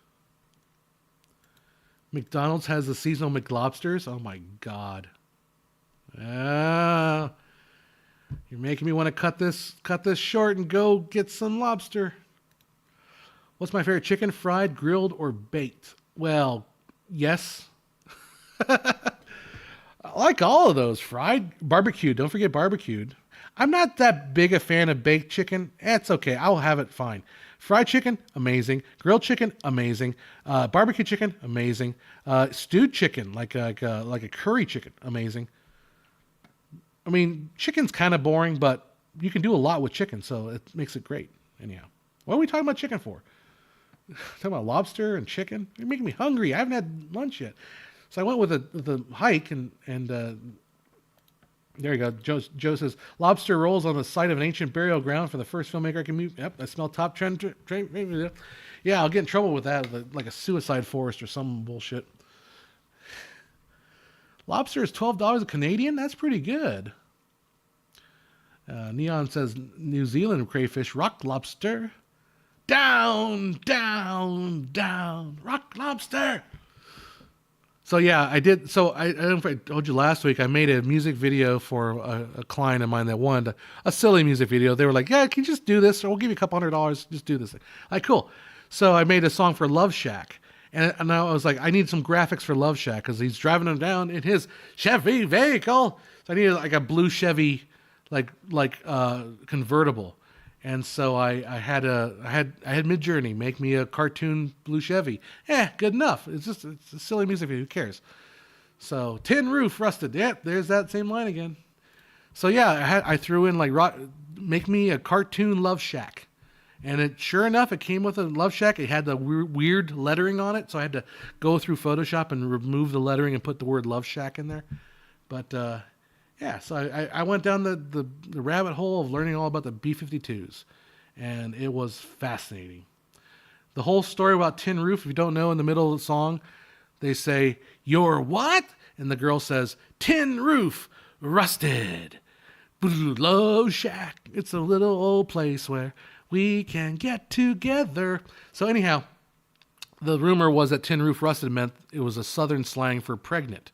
McDonald's has the seasonal McLobsters. Oh my God. You're making me want to cut this short and go get some lobster. What's my favorite chicken? Fried, grilled, or baked? Well, yes. I like all of those. Fried, barbecued. Don't forget barbecued. I'm not that big a fan of baked chicken. It's okay. I'll have it fine. Fried chicken, amazing. Grilled chicken, amazing. Barbecue chicken, amazing. Stewed chicken, like a curry chicken, amazing. I mean, chicken's kind of boring, but you can do a lot with chicken, so it makes it great. Anyhow, what are we talking about chicken for? Talking about lobster and chicken? You're making me hungry. I haven't had lunch yet. So I went with the hike, and there you go. Joe says, lobster rolls on the site of an ancient burial ground for the first filmmaker I can meet. Yep, I smell top trend. Yeah, I'll get in trouble with that, like a suicide forest or some bullshit. Lobster is $12 a Canadian? That's pretty good. Neon says, New Zealand crayfish, rock lobster. Down, down, down, rock lobster. So yeah, I did. So I don't know if I told you last week, I made a music video for a client of mine that wanted a silly music video. They were like, yeah, can you just do this? Or we'll give you $200. Just do this. Like, cool. So I made a song for Love Shack. And I was like, I need some graphics for Love Shack because he's driving him down in his Chevy vehicle. So I needed like a blue Chevy, convertible. And so I had Midjourney make me a cartoon blue Chevy. Good enough. It's a silly music video. Who cares? So tin roof rusted. Yep, there's that same line again. So yeah, I threw in make me a cartoon Love Shack, and sure enough, it came with a Love Shack. It had the weird lettering on it, so I had to go through Photoshop and remove the lettering and put the word Love Shack in there. But yeah, so I went down the rabbit hole of learning all about the B-52s, and it was fascinating. The whole story about Tin Roof, if you don't know, in the middle of the song, they say, "You're what?" And the girl says, "Tin Roof, rusted. Love Shack. It's a little old place where we can get together." So anyhow, the rumor was that Tin Roof Rusted meant it was a southern slang for pregnant.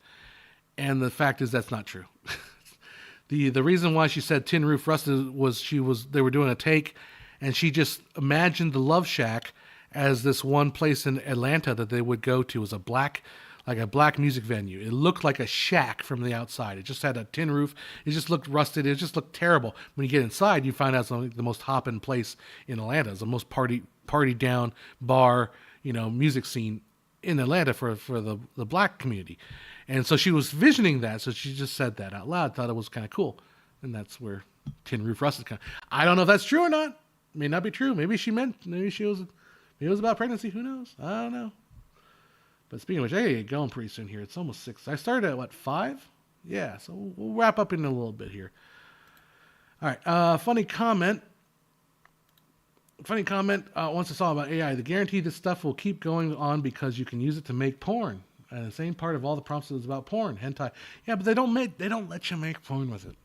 And the fact is that's not true. The reason why she said Tin Roof Rusted was they were doing a take, and she just imagined the Love Shack as this one place in Atlanta that they would go to. It was a black music venue. It looked like a shack from the outside. It just had a tin roof. It just looked rusted. It just looked terrible. When you get inside, you find out it's the most hopping place in Atlanta. It's the most party down bar, music scene in Atlanta for the black community. And so she was visioning that, so she just said that out loud, thought it was kind of cool. And that's where Tin Roof Rusted kind of... I don't know if that's true or not. It may not be true. Maybe it was about pregnancy. Who knows? I don't know. But speaking of which, I gotta get going pretty soon here. It's almost 6. I started at, 5? Yeah, so we'll wrap up in a little bit here. All right, funny comment wants to talk about AI. The guarantee this stuff will keep going on because you can use it to make porn. And the same part of all the prompts is about porn, hentai. Yeah, but they don't let you make porn with it.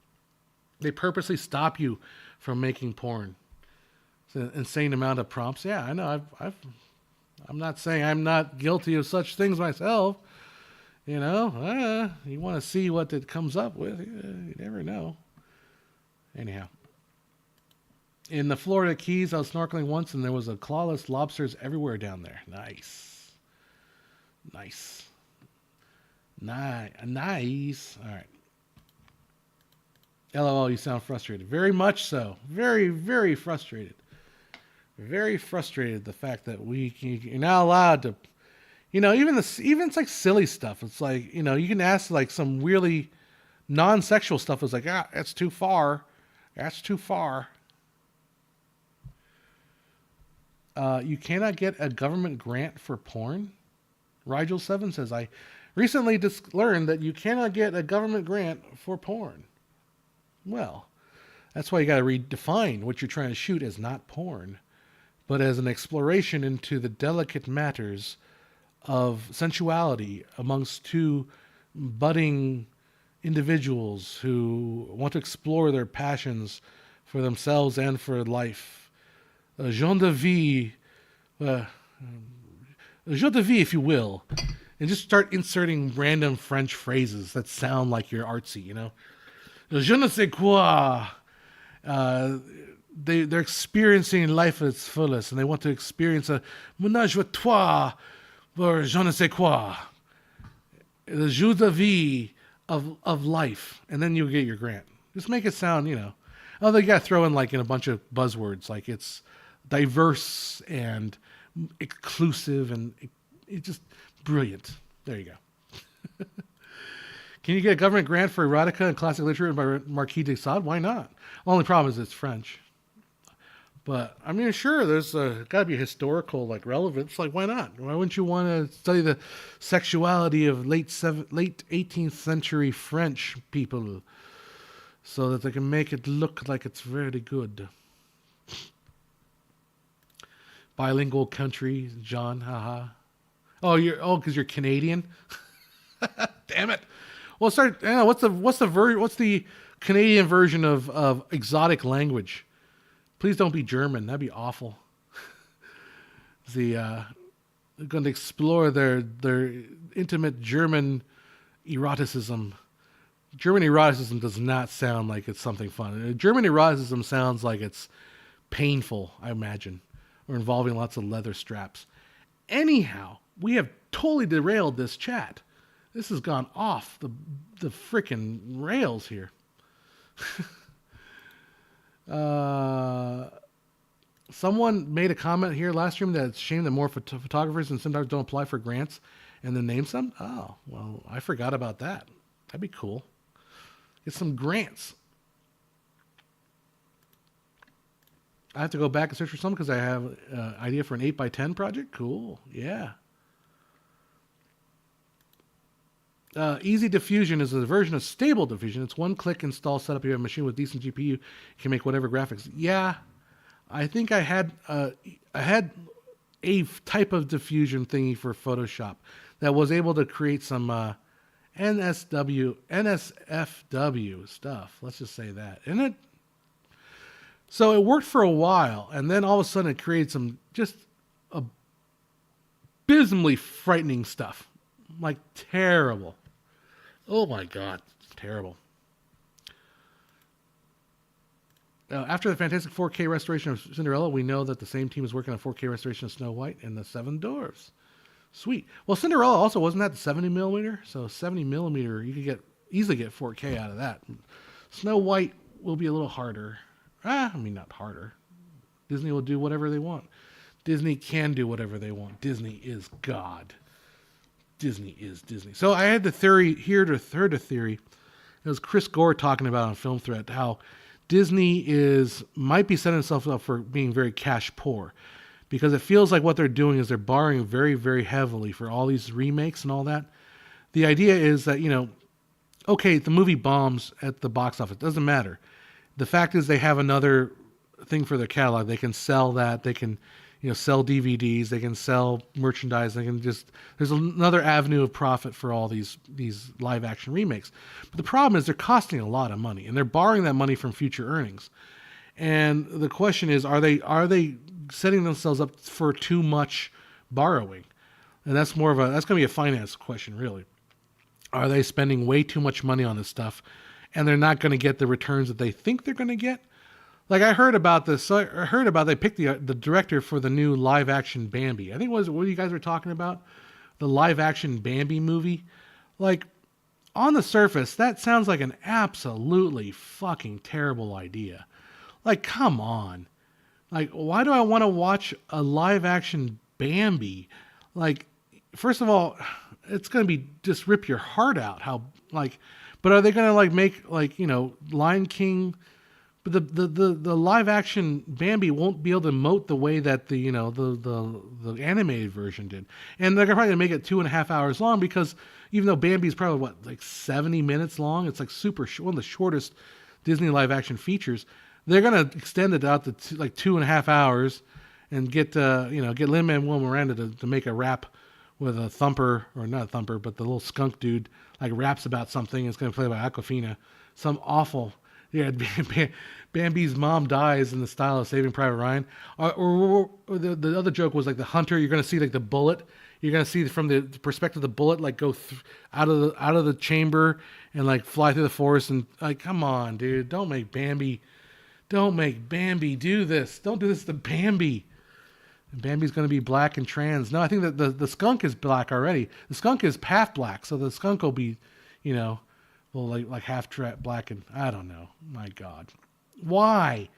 They purposely stop you from making porn. It's an insane amount of prompts. Yeah, I know. I'm not saying I'm not guilty of such things myself. You want to see what it comes up with. You never know. Anyhow. In the Florida Keys, I was snorkeling once, and there was a clawless lobsters everywhere down there. Nice, nice, nice. All right. LOL, you sound frustrated. Very much so. Very, very frustrated. Very frustrated. The fact that you're not allowed to, even it's like silly stuff. It's like, you can ask like some really non-sexual stuff. It's like, that's too far. That's too far. You cannot get a government grant for porn. Rigel7 says, I recently learned that you cannot get a government grant for porn. Well, that's why you got to redefine what you're trying to shoot as not porn, but as an exploration into the delicate matters of sensuality amongst two budding individuals who want to explore their passions for themselves and for life. Jean de vie, if you will, and just start inserting random French phrases that sound like you're artsy, Je ne sais quoi. They're experiencing life at its fullest, and they want to experience a ménage à trois or je ne sais quoi. The jour de vie of life, and then you get your grant. Just make it sound, Oh, they got to throw in like in a bunch of buzzwords, like it's diverse and inclusive, and it's just brilliant. There you go. Can you get a government grant for erotica and classic literature by Marquis de Sade? Why not? Only problem is it's French. But I mean, sure, there's got to be historical relevance. Like, why not? Why wouldn't you want to study the sexuality of late 18th century French people so that they can make it look like it's very good? Bilingual country, John. Haha. Because you're Canadian. Damn it. Well, what's the Canadian version of exotic language? Please don't be German. That'd be awful. They're going to explore their intimate German eroticism. German eroticism does not sound like it's something fun. German eroticism sounds like it's painful, I imagine, or involving lots of leather straps. Anyhow, we have totally derailed this chat. This has gone off the frickin' rails here. Someone made a comment here last stream that it's a shame that more photographers and cinematographers don't apply for grants and then name some. Oh, well, I forgot about that. That'd be cool. Get some grants. I have to go back and search for some because I have an idea for an 8x10 project. Cool. Yeah. Easy diffusion is a version of stable diffusion. It's one click install setup. You have a machine with decent GPU. You can make whatever graphics. Yeah, I think I had a type of diffusion thingy for Photoshop that was able to create some NSFW stuff. Let's just say that. So it worked for a while, and then all of a sudden it created some just abysmally frightening stuff. Like terrible. Oh my God, terrible. After the fantastic 4K restoration of Cinderella, we know that the same team is working on 4K restoration of Snow White and the Seven Dwarfs. Sweet. Well, Cinderella also wasn't that the 70 millimeter? So 70 millimeter, you could easily get 4K out of that. Snow White will be a little harder. Not harder. Disney will do whatever they want. Disney can do whatever they want. Disney is God. Disney is Disney. So I had the theory here to third a theory. It was Chris Gore talking about on Film Threat how Disney might be setting itself up for being very cash poor, because it feels like what they're doing is they're borrowing very, very heavily for all these remakes and all that. The idea is that, okay, the movie bombs at the box office. It doesn't matter. The fact is they have another thing for their catalog. They can sell that. They can sell DVDs, they can sell merchandise, there's another avenue of profit for all these live action remakes. But the problem is they're costing a lot of money, and they're borrowing that money from future earnings. And the question is, are they setting themselves up for too much borrowing? And that's going to be a finance question, really. Are they spending way too much money on this stuff, and they're not going to get the returns that they think they're going to get? Like I heard about this. So I heard about they picked the director for the new live action Bambi. I think it was what you guys were talking about, the live action Bambi movie. Like on the surface, that sounds like an absolutely fucking terrible idea. Like come on. Like why do I want to watch a live action Bambi? Like first of all, it's going to be just rip your heart out how like but are they going to like make like, Lion King. But the live action Bambi won't be able to emote the way that the animated version did, and they're probably gonna make it 2.5 hours long because even though Bambi is probably like 70 minutes long, it's like one of the shortest Disney live action features. They're gonna extend it out to like 2.5 hours, and get Lin-Manuel Miranda to make a rap with a thumper or not a thumper, but the little skunk dude like raps about something. It's gonna play by Aquafina, some awful. Yeah, Bambi's mom dies in the style of Saving Private Ryan. Or the other joke was like the hunter. You're going to see like the bullet. You're going to see from the perspective of the bullet like go out of the chamber and like fly through the forest. And like, come on, dude, don't make Bambi do this. Don't do this to Bambi. And Bambi's going to be black and trans. No, I think that the skunk is black already. The skunk is half black, so the skunk will be, well, like half black, and I don't know. My God, why?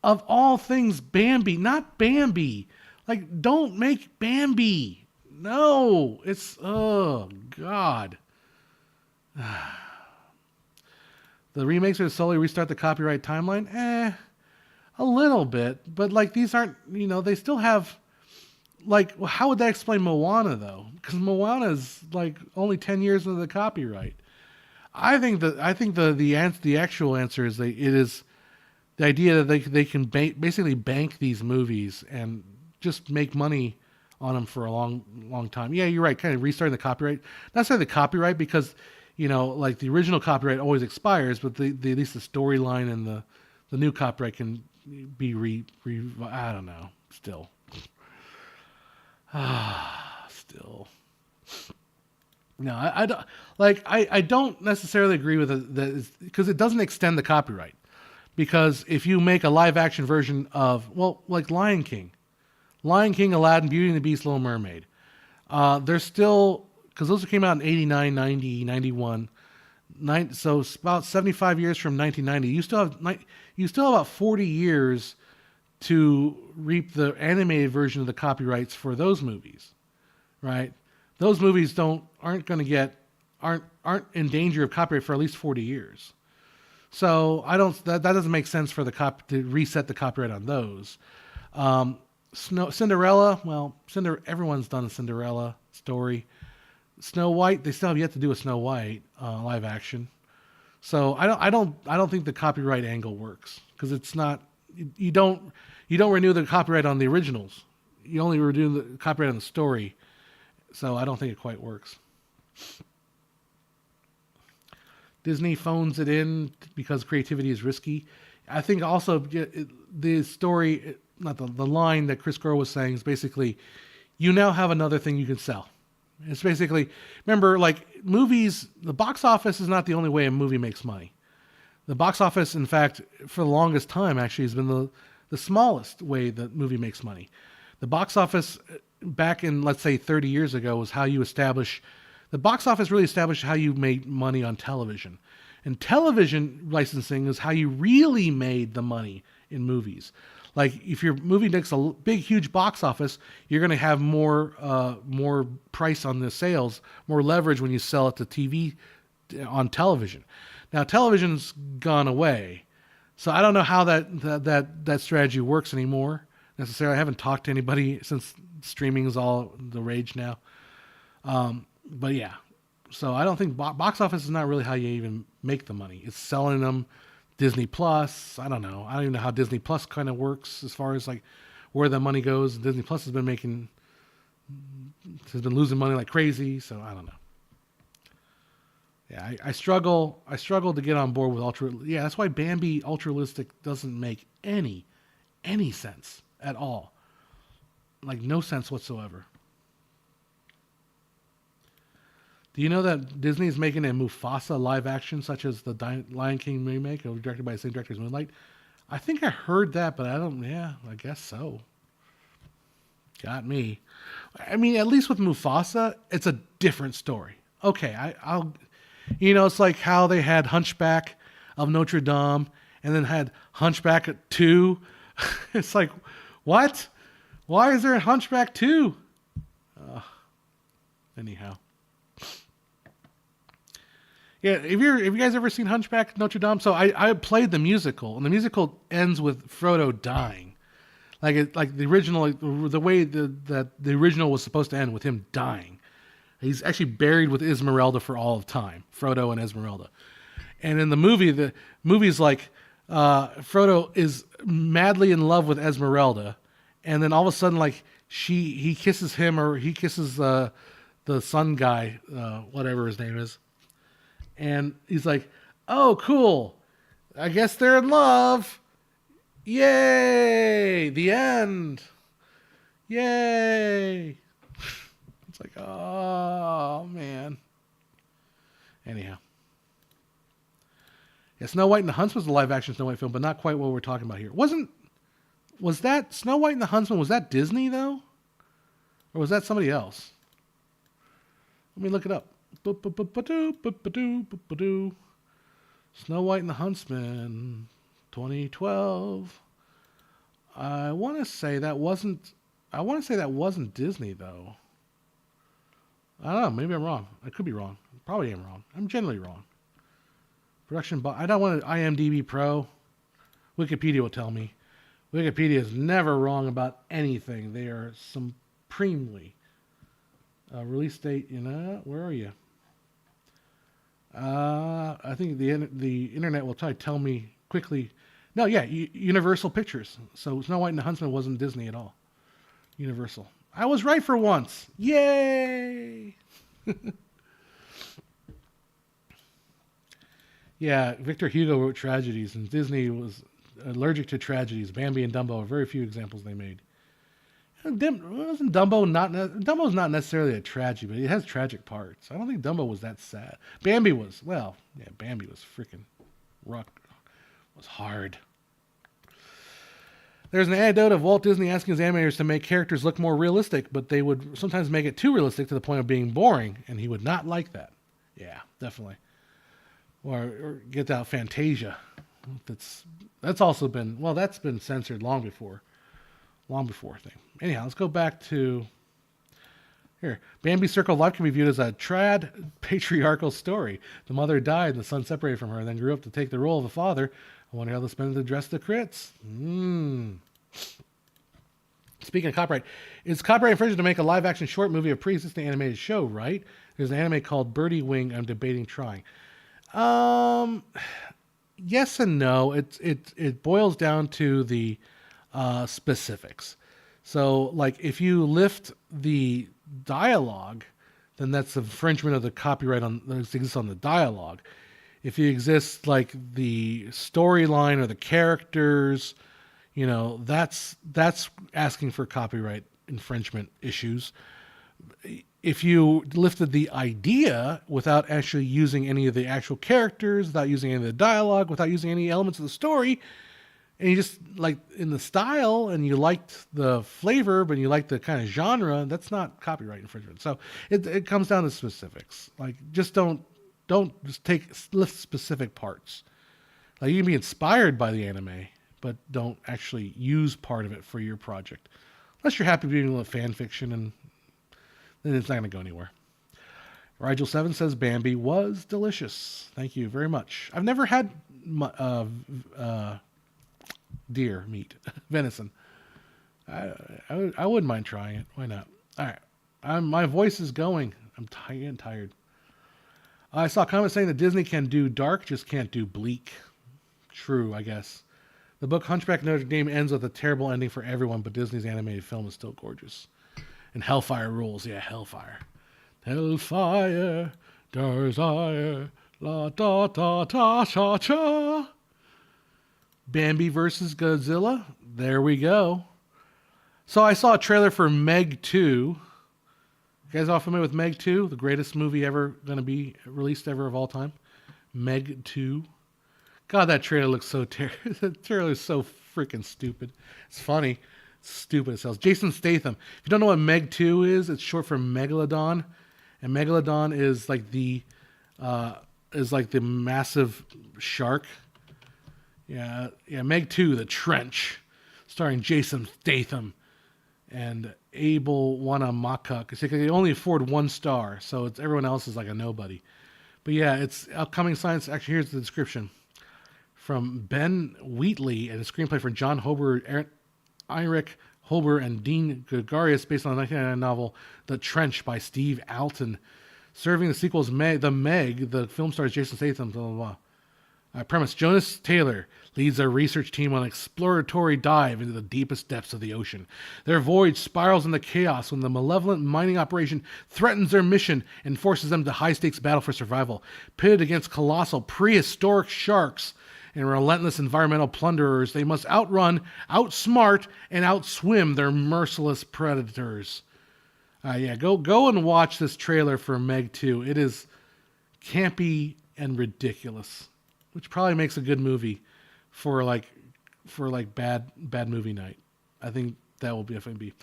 Of all things, Bambi, not Bambi. Like, don't make Bambi. No, it's oh God. The remakes are to slowly restart the copyright timeline. A little bit, but like these aren't. They still have. Like, how would that explain Moana though? Because Moana is like only 10 years into the copyright. I think the actual answer is it is the idea that they can basically bank these movies and just make money on them for a long time. Yeah, you're right. Kind of restarting the copyright. Not necessarily the copyright because like the original copyright always expires, but at least the storyline and the new copyright can be I don't know. Still. Still. No, I don't like. I don't necessarily agree with that because it doesn't extend the copyright. Because if you make a live action version of like Lion King, Aladdin, Beauty and the Beast, Little Mermaid, there's still because those came out in 89, 90, 91, so it's about 75 years from 1990. You still have about 40 years to reap the animated version of the copyrights for those movies, right? Those movies aren't in danger of copyright for at least 40 years. So that doesn't make sense for to reset the copyright on those. Cinderella, everyone's done a Cinderella story. Snow White, they still have yet to do a Snow White live action. So I don't think the copyright angle works because it's not. You don't renew the copyright on the originals. You only renew the copyright on the story. So I don't think it quite works. Disney phones it in because creativity is risky. I think also the story, not the line that Chris Gore was saying is basically, you now have another thing you can sell. It's basically, remember, like movies, the box office is not the only way a movie makes money. The box office, in fact, for the longest time, actually has been the smallest way that movie makes money. The box office back in, let's say, 30 years ago was how you establish... The box office really established how you made money on television. And television licensing is how you really made the money in movies. Like, if your movie makes a big, huge box office, you're going to have more price on the sales, more leverage when you sell it to TV on television. Now, television's gone away. So I don't know how that strategy works anymore necessarily. I haven't talked to anybody since streaming is all the rage now. But yeah, so I don't think box office is not really how you even make the money. It's selling them. Disney Plus, I don't know. I don't even know how Disney Plus kind of works as far as like where the money goes. Disney Plus has been losing money like crazy. So I don't know. Yeah, I struggle to get on board with ultra. Yeah, that's why Bambi ultralistic doesn't make any sense at all. Like no sense whatsoever. Do you know that Disney is making a Mufasa live action such as the Lion King remake directed by the same director as Moonlight? I think I heard that, but I don't. Yeah, I guess so. Got me. I mean, at least with Mufasa, it's a different story. Okay, I'll. It's like how they had Hunchback of Notre Dame, and then had Hunchback 2. It's like, what? Why is there a Hunchback 2? Anyhow. Yeah, have you guys ever seen Hunchback Notre Dame? So I played the musical, and the musical ends with Frodo dying, like the original, like the way that the original was supposed to end with him dying. He's actually buried with Esmeralda for all of time, Frodo and Esmeralda. And in the movie's like Frodo is madly in love with Esmeralda, and then all of a sudden, like he kisses him, or he kisses the sun guy, whatever his name is. And he's like, oh, cool. I guess they're in love. Yay. The end. Yay. It's like, oh, man. Anyhow. Yeah, Snow White and the Huntsman was a live action Snow White film, but not quite what we're talking about here. Was that Snow White and the Huntsman, was that Disney, though? Or was that somebody else? Let me look it up. Snow White and the Huntsman, 2012. I want to say that wasn't Disney, though. I don't know. Maybe I'm wrong. I could be wrong. Probably am wrong. I'm generally wrong. I don't want an IMDb Pro. Wikipedia will tell me. Wikipedia is never wrong about anything. They are supremely. Release date, where are you? I think the internet will try to tell me quickly. No, yeah, Universal Pictures. So Snow White and the Huntsman wasn't Disney at all. Universal. I was right for once. Yay! Yeah, Victor Hugo wrote tragedies, and Disney was allergic to tragedies. Bambi and Dumbo are very few examples they made. Wasn't Dumbo's not necessarily a tragedy, but it has tragic parts. I don't think Dumbo was that sad. Bambi was, Bambi was freaking was hard. There's an anecdote of Walt Disney asking his animators to make characters look more realistic, but they would sometimes make it too realistic to the point of being boring, and he would not like that. Yeah, definitely. Or get out Fantasia. That's also been, that's been censored long before thing. Anyhow, let's go back to here. Bambi's Circle of Life can be viewed as a trad patriarchal story. The mother died and the son separated from her, then grew up to take the role of the father. I wonder how the Spenders address the crits. Speaking of copyright, it's copyright infringement to make a live-action short movie of pre-existing animated show, right? There's an anime called Birdie Wing I'm debating trying. Yes and no. It boils down to the specifics. So, like, if you lift the dialogue, then that's infringement of the copyright that exists on the dialogue. If you exist like the storyline or the characters, that's asking for copyright infringement issues. If you lifted the idea without actually using any of the actual characters, without using any of the dialogue, without using any elements of the story, and you just like in the style and you liked the flavor, but you liked the kind of genre, that's not copyright infringement. So it comes down to specifics. Like, just don't just lift specific parts. Like, you can be inspired by the anime, but don't actually use part of it for your project. Unless you're happy being with fan fiction, and then it's not going to go anywhere. Rigel7 says Bambi was delicious. Thank you very much. I've never had deer meat, venison. I wouldn't mind trying it. Why not? All right. My voice is going. I'm getting tired. I saw a comment saying that Disney can do dark, just can't do bleak. True, I guess. The book Hunchback of Notre Dame ends with a terrible ending for everyone, but Disney's animated film is still gorgeous. And Hellfire rules. Yeah, Hellfire. Hellfire, desire, la da da da cha cha. Bambi versus Godzilla. There we go. So I saw a trailer for Meg 2. You guys all familiar with Meg 2? The greatest movie ever going to be released ever of all time. Meg 2. God, that trailer looks so that trailer is so freaking stupid. It's funny. It's stupid as hell. Jason Statham. If you don't know what Meg 2 is, it's short for Megalodon. And Megalodon is like the massive shark. Yeah, Meg 2, The Trench, starring Jason Statham and Abel Wanamaker. Because they can only afford 1 star, so everyone else is like a nobody. But yeah, it's upcoming science. Actually, here's the description from Ben Wheatley and a screenplay for John Hober, Eric Holber, and Dean Gregarious, based on the 1999 novel The Trench by Steve Alton. Serving the sequel's The Meg, the film stars Jason Statham, blah, blah, blah. Premise: Jonas Taylor leads a research team on an exploratory dive into the deepest depths of the ocean. Their voyage spirals into chaos when the malevolent mining operation threatens their mission and forces them to high-stakes battle for survival. Pitted against colossal prehistoric sharks and relentless environmental plunderers, they must outrun, outsmart, and outswim their merciless predators. Go and watch this trailer for Meg 2. It is campy and ridiculous, which probably makes a good movie for bad movie night. I think that will definitely be.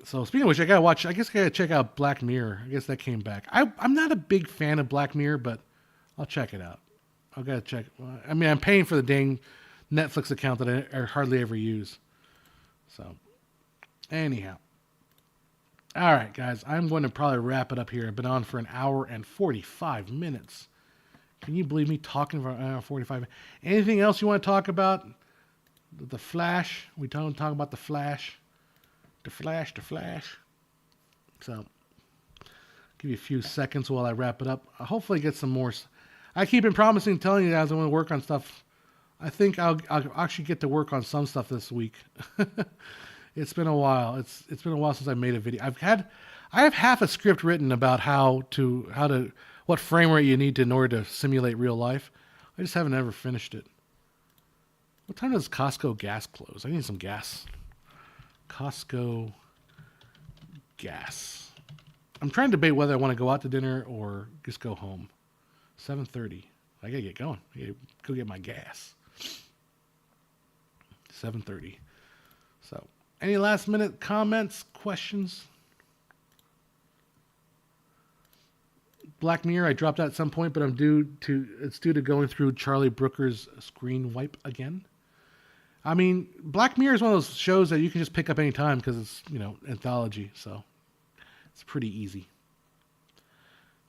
So speaking of which, I guess I gotta check out Black Mirror. I guess that came back. I'm not a big fan of Black Mirror, but I'll check it out. I gotta check. I mean, I'm paying for the dang Netflix account that I hardly ever use. So anyhow. All right, guys, I'm going to probably wrap it up here. I've been on for an hour and 45 minutes. Can you believe me talking for an hour and 45 minutes? Anything else you want to talk about? The Flash? We don't talk about the Flash. The Flash. So, give you a few seconds while I wrap it up. I'll hopefully get some more. I keep on promising, telling you guys I want to work on stuff. I think I'll actually get to work on some stuff this week. It's been a while. It's been a while since I made a video. I have half a script written about what frame rate you need in order to simulate real life. I just haven't ever finished it. What time does Costco gas close? I need some gas. Costco gas. I'm trying to debate whether I want to go out to dinner or just go home. 7:30. I gotta get going. I gotta go get my gas. 7:30. So. Any last minute comments, questions? Black Mirror, I dropped out at some point, but it's due to going through Charlie Brooker's screen wipe again. I mean, Black Mirror is one of those shows that you can just pick up any time because it's, anthology, so it's pretty easy.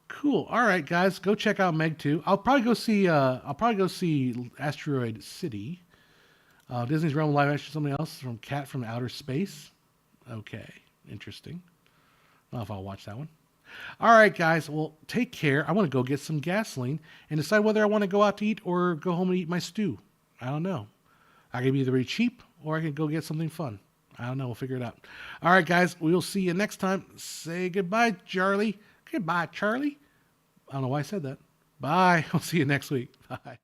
Cool. All right, guys, go check out Meg 2. I'll probably go see Asteroid City. Disney's Realm live action, something else from Cat from Outer Space. Okay, interesting. I don't know if I'll watch that one. All right, guys. Well, take care. I want to go get some gasoline and decide whether I want to go out to eat or go home and eat my stew. I don't know. I can be either very cheap or I can go get something fun. I don't know. We'll figure it out. All right, guys. We'll see you next time. Say goodbye, Charlie. Goodbye, Charlie. I don't know why I said that. Bye. I'll see you next week. Bye.